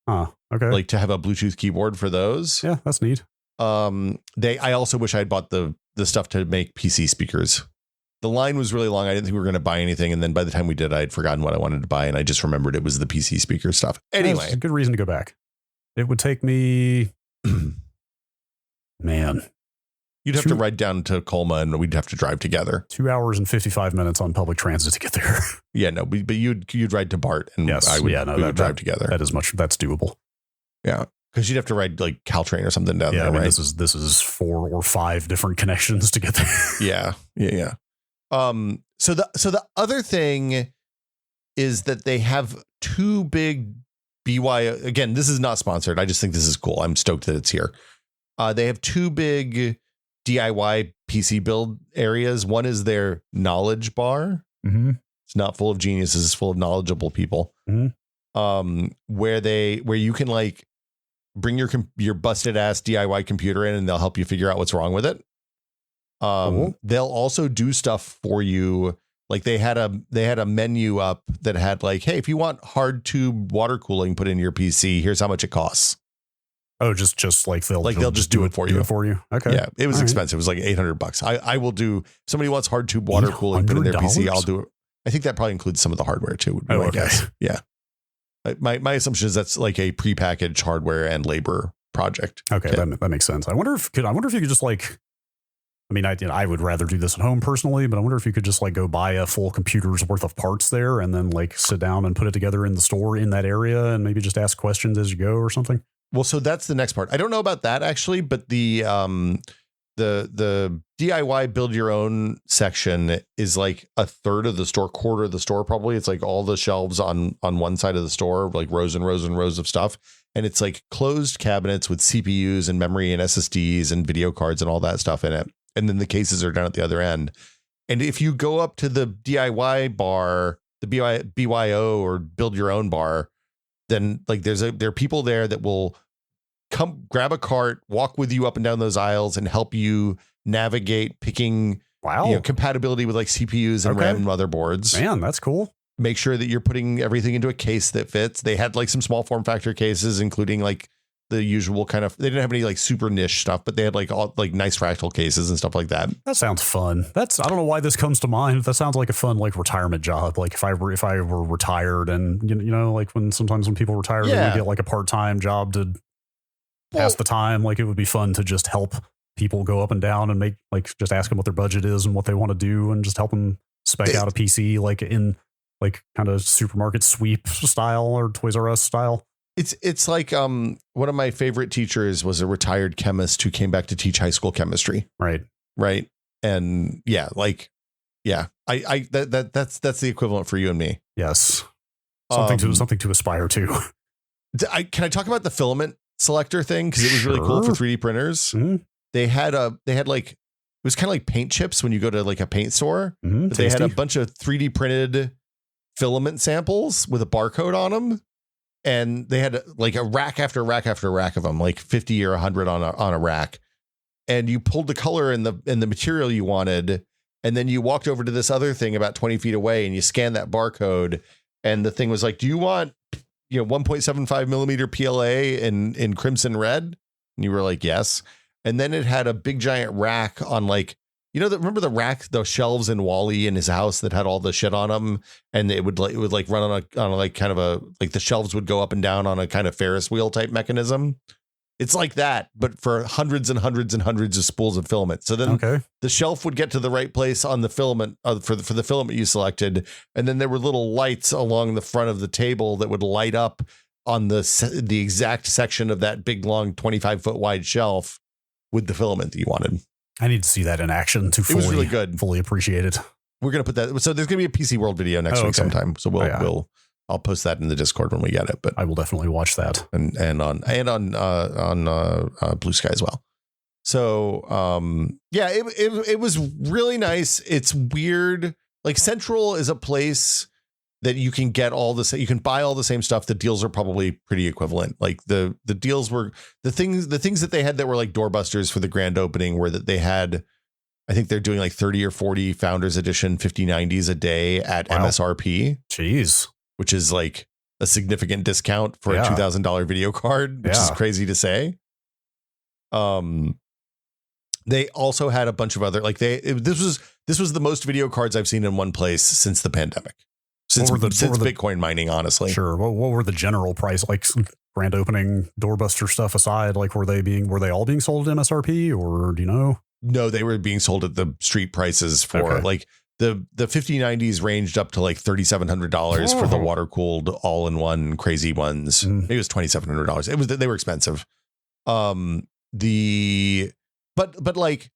S2: Okay.
S1: Like to have a Bluetooth keyboard for those.
S2: Yeah, that's neat.
S1: I also wish I'd bought the stuff to make PC speakers. The line was really long. I didn't think we were going to buy anything. And then by the time we did, I'd forgotten what I wanted to buy. And I just remembered it was the PC speaker stuff. Anyway.
S2: That's a good reason to go back. It would take me, man.
S1: You'd have to ride down to Colma and we'd have to drive together.
S2: 2 hours and 55 minutes on public transit to get there.
S1: Yeah, no, but you'd ride to BART and we would drive together.
S2: That's doable. Yeah.
S1: Because you'd have to ride like Caltrain or something down there,
S2: I mean,
S1: right?
S2: This is 4 or 5 different connections to get there.
S1: Yeah. So the other thing is that they have 2 big BYO. Again, this is not sponsored. I just think this is cool. I'm stoked that it's here. They have 2 big DIY PC build areas. One is their knowledge bar. It's not full of geniuses. It's full of knowledgeable people. Where you can like bring your busted ass DIY computer in and they'll help you figure out what's wrong with it. They'll also do stuff for you. Like they had a menu up that had like, hey, if you want hard tube water cooling put in your PC, here's how much it costs.
S2: Oh, just like they'll
S1: just do it for you.
S2: Okay.
S1: Yeah, it was expensive. It was like $800. I will do. If somebody wants hard tube water cooling put in their PC, I'll do it. I think that probably includes some of the hardware too. Would be my guess. Yeah. My assumption is that's like a prepackaged hardware and labor project.
S2: Okay, that makes sense. I wonder if you could just like. I mean, I would rather do this at home personally, but I wonder if you could just like go buy a full computer's worth of parts there and then like sit down and put it together in the store in that area and maybe just ask questions as you go or something.
S1: Well, so that's the next part. I don't know about that actually, but the DIY build your own section is like a third of the store, quarter of the store probably. It's like all the shelves on one side of the store, like rows and rows and rows of stuff. And it's like closed cabinets with CPUs and memory and SSDs and video cards and all that stuff in it. And then the cases are down at the other end. And if you go up to the DIY bar, the BYO or build your own bar, then like there are people there that will come grab a cart, walk with you up and down those aisles and help you navigate picking compatibility with like CPUs and RAM and motherboards.
S2: Man, that's cool.
S1: Make sure that you're putting everything into a case that fits. They had like some small form factor cases, including like the usual kind of, they didn't have any like super niche stuff, but they had like all like nice fractal cases and stuff like that.
S2: That sounds fun. I don't know why this comes to mind. That sounds like a fun, like retirement job. Like if I were retired and, you know, like sometimes when people retire, they get like a part-time job to pass the time. Like it would be fun to just help people go up and down and make like, just ask them what their budget is and what they want to do and just help them spec out a PC, like in like kind of supermarket sweep style or Toys R Us style.
S1: It's like one of my favorite teachers was a retired chemist who came back to teach high school chemistry.
S2: Right.
S1: And that's the equivalent for you and me.
S2: Yes. Something to aspire to.
S1: Can I talk about the filament selector thing? Because it was really cool for 3D printers.
S2: Mm-hmm.
S1: It was kind of like paint chips when you go to like a paint store.
S2: Mm-hmm,
S1: but they had a bunch of 3D printed filament samples with a barcode on them. And they had like a rack after rack after rack of them, like 50 or 100 on a rack. And you pulled the color and the material you wanted. And then you walked over to this other thing about 20 feet away and you scanned that barcode. And the thing was like, do you want, 1.75 millimeter PLA in crimson red? And you were like, yes. And then it had a big giant rack on like, remember the rack, the shelves in Wall-E in his house that had all the shit on them, and it would like run on a like kind of a, like the shelves would go up and down on a kind of Ferris wheel type mechanism. It's like that, but for hundreds and hundreds and hundreds of spools of filament. So then the shelf would get to the right place on the filament for the filament you selected, and then there were little lights along the front of the table that would light up on the exact section of that big long 25-foot wide shelf with the filament that you wanted.
S2: I need to see that in action to fully,
S1: it was really good.
S2: Fully appreciate it.
S1: We're going to put that. So there's going to be a PC World video next week sometime. So I'll post that in the Discord when we get it, but
S2: I will definitely watch that
S1: and on Blue Sky as well. So, it was really nice. It's weird. Like Central is a place that you can get you can buy all the same stuff. The deals are probably pretty equivalent. Like the deals were the things that they had that were like doorbusters for the grand opening were that they had, I think they're doing like 30 or 40 Founders Edition 5090s a day at MSRP.
S2: Jeez.
S1: Which is like a significant discount for a $2,000 video card, which is crazy to say. They also had a bunch of other, like this was the most video cards I've seen in one place since the pandemic. Since Bitcoin mining, honestly.
S2: Sure. What were the general price, like grand opening doorbuster stuff aside? Like, were they all being sold at MSRP, or do you know?
S1: No, they were being sold at the street prices for like the 5090s ranged up to like $3,700 for the water cooled all in one crazy ones. Maybe it was $2,700. They were expensive. But like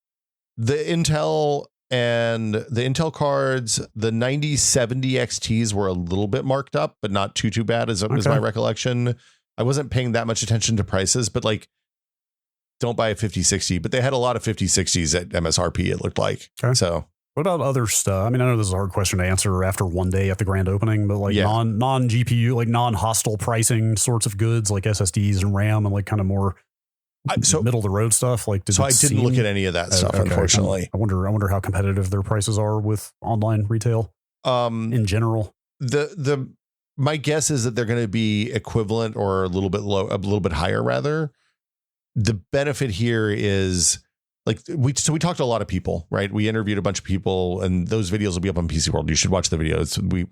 S1: the Intel and the Intel cards, the 9070 XTs were a little bit marked up, but not too bad is my recollection. I wasn't paying that much attention to prices, but like, don't buy a 5060, but they had a lot of 5060s at MSRP, it looked like. Okay. So
S2: what about other stuff? I mean, I know this is a hard question to answer after one day at the grand opening, but like non GPU, like non-hostile pricing sorts of goods like SSDs and RAM and like kind of more middle of the road stuff. Like,
S1: I didn't look at any of that stuff, unfortunately.
S2: I wonder how competitive their prices are with online retail in general.
S1: My guess is that they're going to be equivalent or a little bit higher rather. The benefit here is like we talked to a lot of people, right? We interviewed a bunch of people, and those videos will be up on PC World. You should watch the videos. We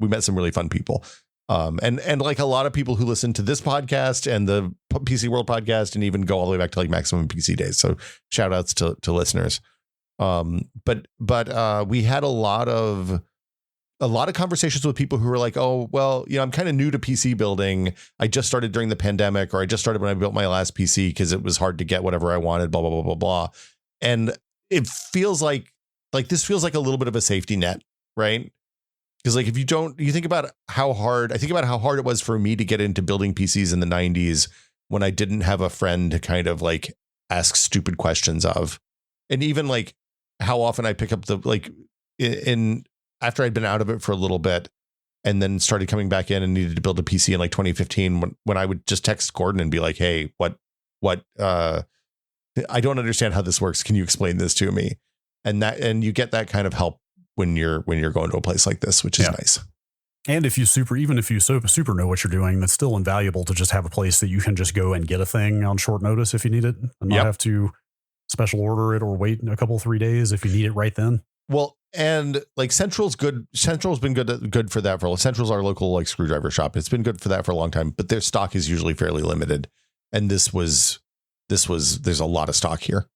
S1: met some really fun people. And like a lot of people who listen to this podcast and the PC World podcast and even go all the way back to like Maximum PC Days. So shout outs to listeners. But we had a lot of conversations with people who were like, oh, well, I'm kind of new to PC building. I just started during the pandemic, or I just started when I built my last PC because it was hard to get whatever I wanted, blah, blah, blah, blah, blah. And it feels like this feels like a little bit of a safety net, right? Because like, if you think about how hard it was for me to get into building PCs in the 90s when I didn't have a friend to kind of like ask stupid questions of, and even like how often I pick up after I'd been out of it for a little bit and then started coming back in and needed to build a PC in like 2015 when I would just text Gordon and be like, hey, what, I don't understand how this works. Can you explain this to me? And you get that kind of help when you're going to a place like this, which is nice.
S2: And if you super know what you're doing, that's still invaluable to just have a place that you can just go and get a thing on short notice if you need it, and not have to special order it or wait a couple 3 days if you need it right then.
S1: Well, and like Central's good. Central's been good for that. Central's our local like screwdriver shop. It's been good for that for a long time, but their stock is usually fairly limited. And there's a lot of stock here.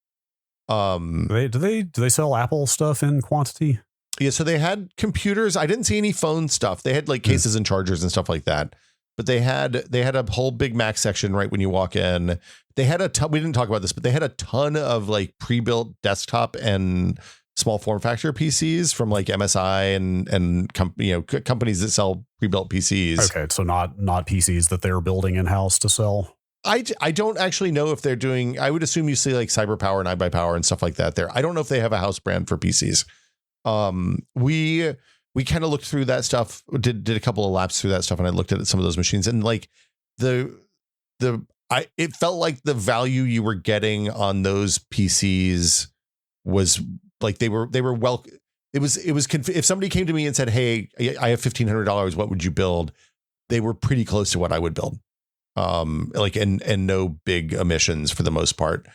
S2: Do they sell Apple stuff in quantity?
S1: Yeah, so they had computers. I didn't see any phone stuff. They had like cases and chargers and stuff like that. But they had a whole big Mac section right when you walk in. They had we didn't talk about this, but they had a ton of like pre-built desktop and small form factor PCs from like MSI and companies that sell pre-built PCs.
S2: Okay, so not PCs that they're building in-house to sell.
S1: I don't actually know if they're doing. I would assume you see like CyberPower and iBuyPower and stuff like that there. I don't know if they have a house brand for PCs. We kind of looked through that stuff, did a couple of laps through that stuff, and I looked at some of those machines, and like it felt like the value you were getting on those PCs was like they were well. It was if somebody came to me and said, "Hey, I have $1,500. What would you build?" They were pretty close to what I would build. Like and no big omissions for the most part.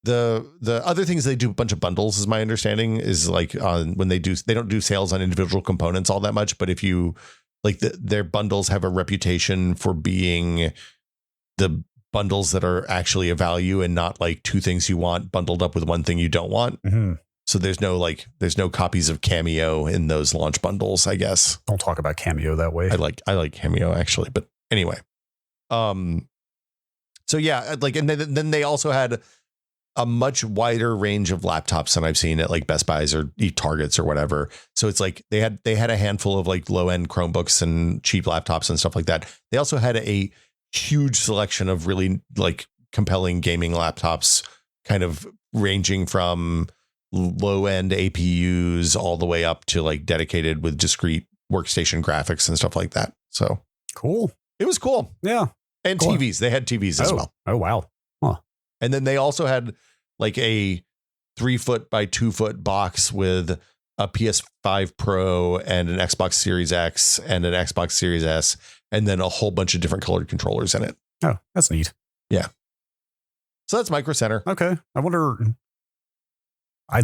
S1: The other things they do a bunch of bundles, is my understanding, is like when they don't do sales on individual components all that much, but if you like their bundles have a reputation for being the bundles that are actually a value and not like two things you want bundled up with one thing you don't want. Mm-hmm. So there's no copies of Cameo in those launch bundles, I guess.
S2: Don't talk about Cameo that way.
S1: I like Cameo actually, but anyway. So yeah, like, and then they also had a much wider range of laptops than I've seen at like Best Buys or Targets or whatever. So it's like they had a handful of like low end Chromebooks and cheap laptops and stuff like that. They also had a huge selection of really like compelling gaming laptops, kind of ranging from low end APUs all the way up to like dedicated with discrete workstation graphics and stuff like that. So
S2: cool.
S1: It was cool.
S2: Yeah.
S1: And cool. TVs. They had TVs as well.
S2: Oh, wow. Huh.
S1: And then they also had like a 3-foot by 2-foot box with a PS5 Pro and an Xbox Series X and an Xbox Series S, and then a whole bunch of different colored controllers in it.
S2: Oh, that's neat.
S1: Yeah. So that's Micro Center.
S2: Okay. I wonder, I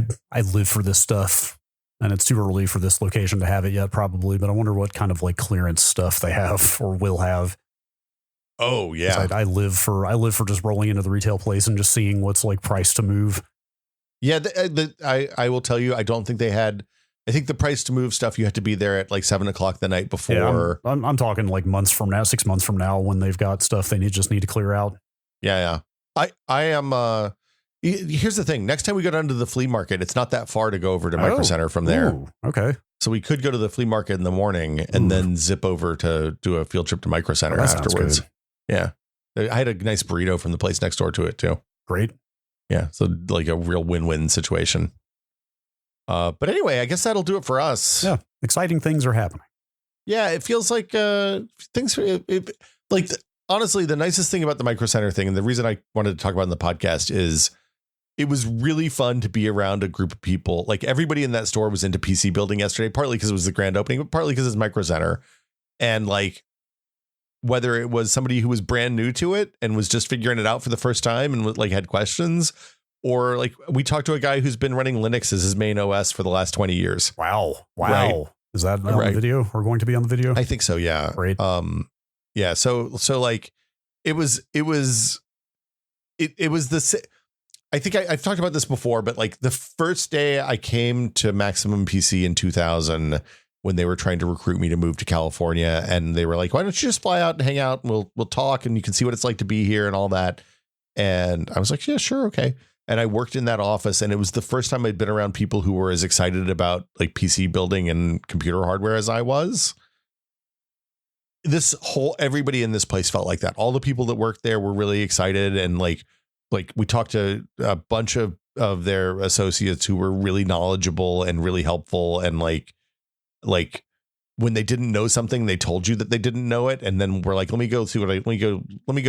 S2: live for this stuff, and it's too early for this location to have it yet, probably, but I wonder what kind of like clearance stuff they have or will have.
S1: Oh yeah.
S2: I live for just rolling into the retail place and just seeing what's like price to move.
S1: Yeah. I will tell you, I don't think they had, I think the price to move stuff, you have to be there at like 7:00 the night before.
S2: Yeah, I'm talking like months from now, 6 months from now, when they've got stuff they just need to clear out.
S1: Yeah. I am, here's the thing. Next time we go down to the flea market, it's not that far to go over to Micro Center from there.
S2: Ooh, okay.
S1: So we could go to the flea market in the morning and then zip over to do a field trip to Micro Center afterwards. Yeah. I had a nice burrito from the place next door to it too.
S2: Great.
S1: Yeah. So like a real win-win situation. But anyway, I guess that'll do it for us.
S2: Yeah. Exciting things are happening.
S1: Yeah. It feels like things honestly, the nicest thing about the Micro Center thing, and the reason I wanted to talk about it in the podcast, is it was really fun to be around a group of people. Like everybody in that store was into PC building yesterday, partly because it was the grand opening, but partly because it's Micro Center. And like, whether it was somebody who was brand new to it and was just figuring it out for the first time and like had questions, or like we talked to a guy who's been running Linux as his main OS for the last 20 years.
S2: Wow. Right? Is that on the video or going to be on the video?
S1: I think so. Yeah.
S2: Great.
S1: Yeah. So like it was the, I think I've talked about this before, but like the first day I came to Maximum PC in 2000, when they were trying to recruit me to move to California, and they were like, why don't you just fly out and hang out and we'll talk and you can see what it's like to be here and all that. And I was like, yeah, sure. Okay. And I worked in that office, and it was the first time I'd been around people who were as excited about like PC building and computer hardware as I was. Everybody in this place felt like that. All the people that worked there were really excited. And like we talked to a bunch of their associates who were really knowledgeable and really helpful. And like when they didn't know something, they told you that they didn't know it. And then we're like, let me go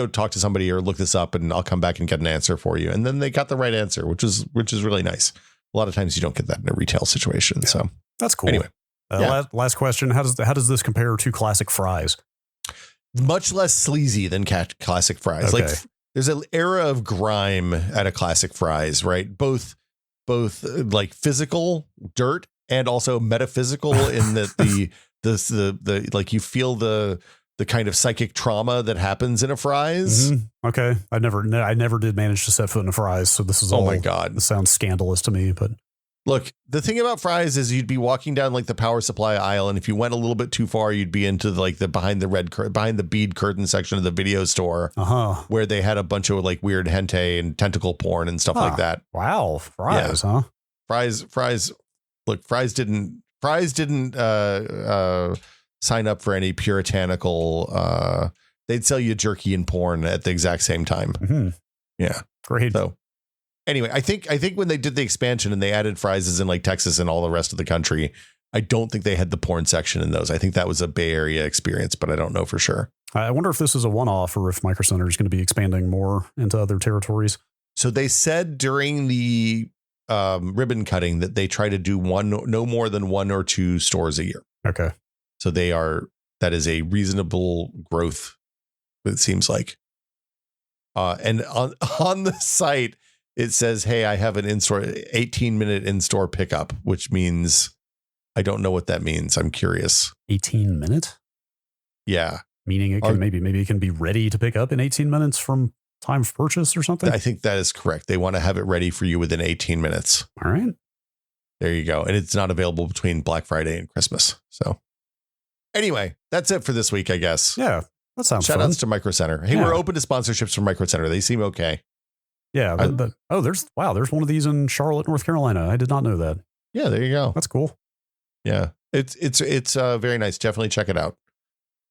S1: talk to somebody or look this up, and I'll come back and get an answer for you. And then they got the right answer, which is really nice. A lot of times you don't get that in a retail situation. Yeah. So
S2: that's cool.
S1: Anyway.
S2: Last question. How does this compare to classic Fry's?
S1: Much less sleazy than classic Fry's. Okay. Like there's an era of grime at a classic Fry's, right? Both like physical dirt and also metaphysical in the like you feel the kind of psychic trauma that happens in a Fry's.
S2: Mm-hmm. Okay. I never did manage to set foot in a Fry's. So this is all,
S1: oh my God,
S2: this sounds scandalous to me, but
S1: look, the thing about Fry's is you'd be walking down like the power supply aisle, and if you went a little bit too far, you'd be into like the behind the bead curtain section of the video store, where they had a bunch of like weird hentai and tentacle porn and stuff like that.
S2: Wow, Fry's, yeah.
S1: Fry's. Look, Fry's didn't sign up for any puritanical. they'd sell you jerky and porn at the exact same time.
S2: Mm-hmm.
S1: Yeah.
S2: Great.
S1: So anyway, I think when they did the expansion and they added Fry's in like Texas and all the rest of the country, I don't think they had the porn section in those. I think that was a Bay Area experience, but I don't know for sure.
S2: I wonder if this is a one-off or if Micro Center is going to be expanding more into other territories.
S1: So they said during the ribbon cutting that they try to do no more than 1 or 2 stores a year.
S2: Okay.
S1: So that is a reasonable growth, it seems like. And on the site, it says, hey, I have an in-store 18-minute in-store pickup, which means I don't know what that means. I'm curious.
S2: 18 minutes?
S1: Yeah.
S2: Meaning it can maybe it can be ready to pick up in 18 minutes from time of purchase or something?
S1: I think that is correct. They want to have it ready for you within 18 minutes.
S2: All right.
S1: There you go. And it's not available between Black Friday and Christmas. So anyway, that's it for this week, I guess.
S2: Yeah, that sounds
S1: Shout
S2: fun.
S1: outs to Micro Center. Hey, we're open to sponsorships from Micro Center. They seem okay.
S2: Yeah. There's one of these in Charlotte, North Carolina. I did not know that.
S1: Yeah, there you go.
S2: That's cool.
S1: Yeah, it's very nice. Definitely check it out.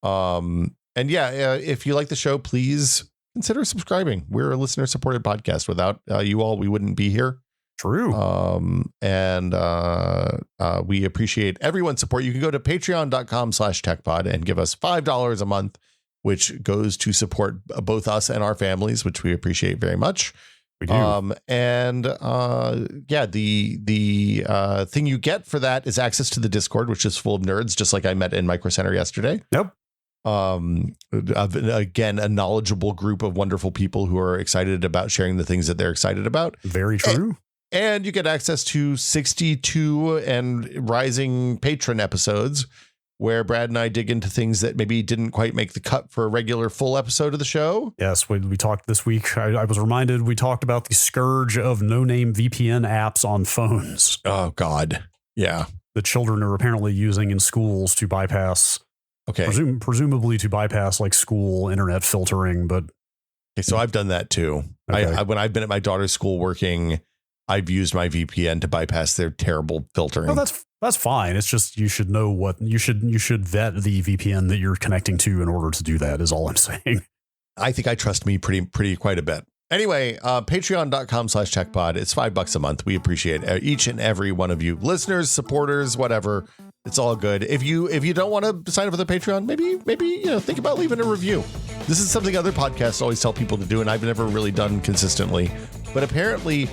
S1: And yeah, if you like the show, please consider subscribing. We're a listener supported podcast. Without you all, we wouldn't be here.
S2: True.
S1: And we appreciate everyone's support. You can go to patreon.com/techpod and give us $5 a month, which goes to support both us and our families, which we appreciate very much.
S2: We do.
S1: The thing you get for that is access to the Discord, which is full of nerds, just like I met in Micro Center yesterday.
S2: Yep.
S1: Again, a knowledgeable group of wonderful people who are excited about sharing the things that they're excited about.
S2: Very true.
S1: And you get access to 62 and rising patron episodes where Brad and I dig into things that maybe didn't quite make the cut for a regular full episode of the show.
S2: Yes, we talked this week. I was reminded we talked about the scourge of no-name VPN apps on phones.
S1: Oh, God. Yeah.
S2: The children are apparently using in schools to bypass, presumably to bypass like school internet filtering. But
S1: okay, so I've done that too.
S2: Okay.
S1: When I've been at my daughter's school working, I've used my VPN to bypass their terrible filtering.
S2: No, that's fine. It's just you should know what you should vet the VPN that you're connecting to in order to do that is all I'm saying.
S1: I think I trust me pretty quite a bit. Anyway, patreon.com/techpod. It's $5 a month. We appreciate each and every one of you, listeners, supporters, whatever. It's all good. If you don't want to sign up for the Patreon, maybe think about leaving a review. This is something other podcasts always tell people to do, and I've never really done consistently. But apparently,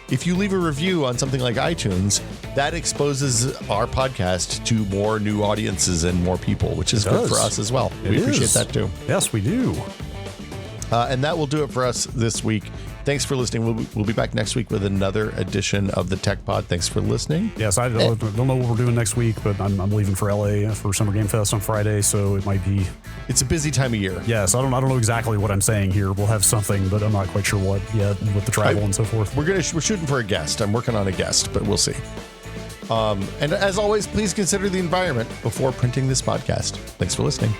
S1: if you leave a review on something like iTunes, that exposes our podcast to more new audiences and more people, which is good for us as well. We appreciate that too.
S2: Yes, we do.
S1: And that will do it for us this week. Thanks for listening. We'll be back next week with another edition of the Tech Pod. Thanks for listening.
S2: Yes, I don't know what we're doing next week, but I'm leaving for LA for Summer Game Fest on Friday, so it might be.
S1: It's a busy time of year.
S2: Yes, I don't know exactly what I'm saying here. We'll have something, but I'm not quite sure what yet with the travel and so forth.
S1: We're shooting for a guest. I'm working on a guest, but we'll see. And as always, please consider the environment before printing this podcast. Thanks for listening.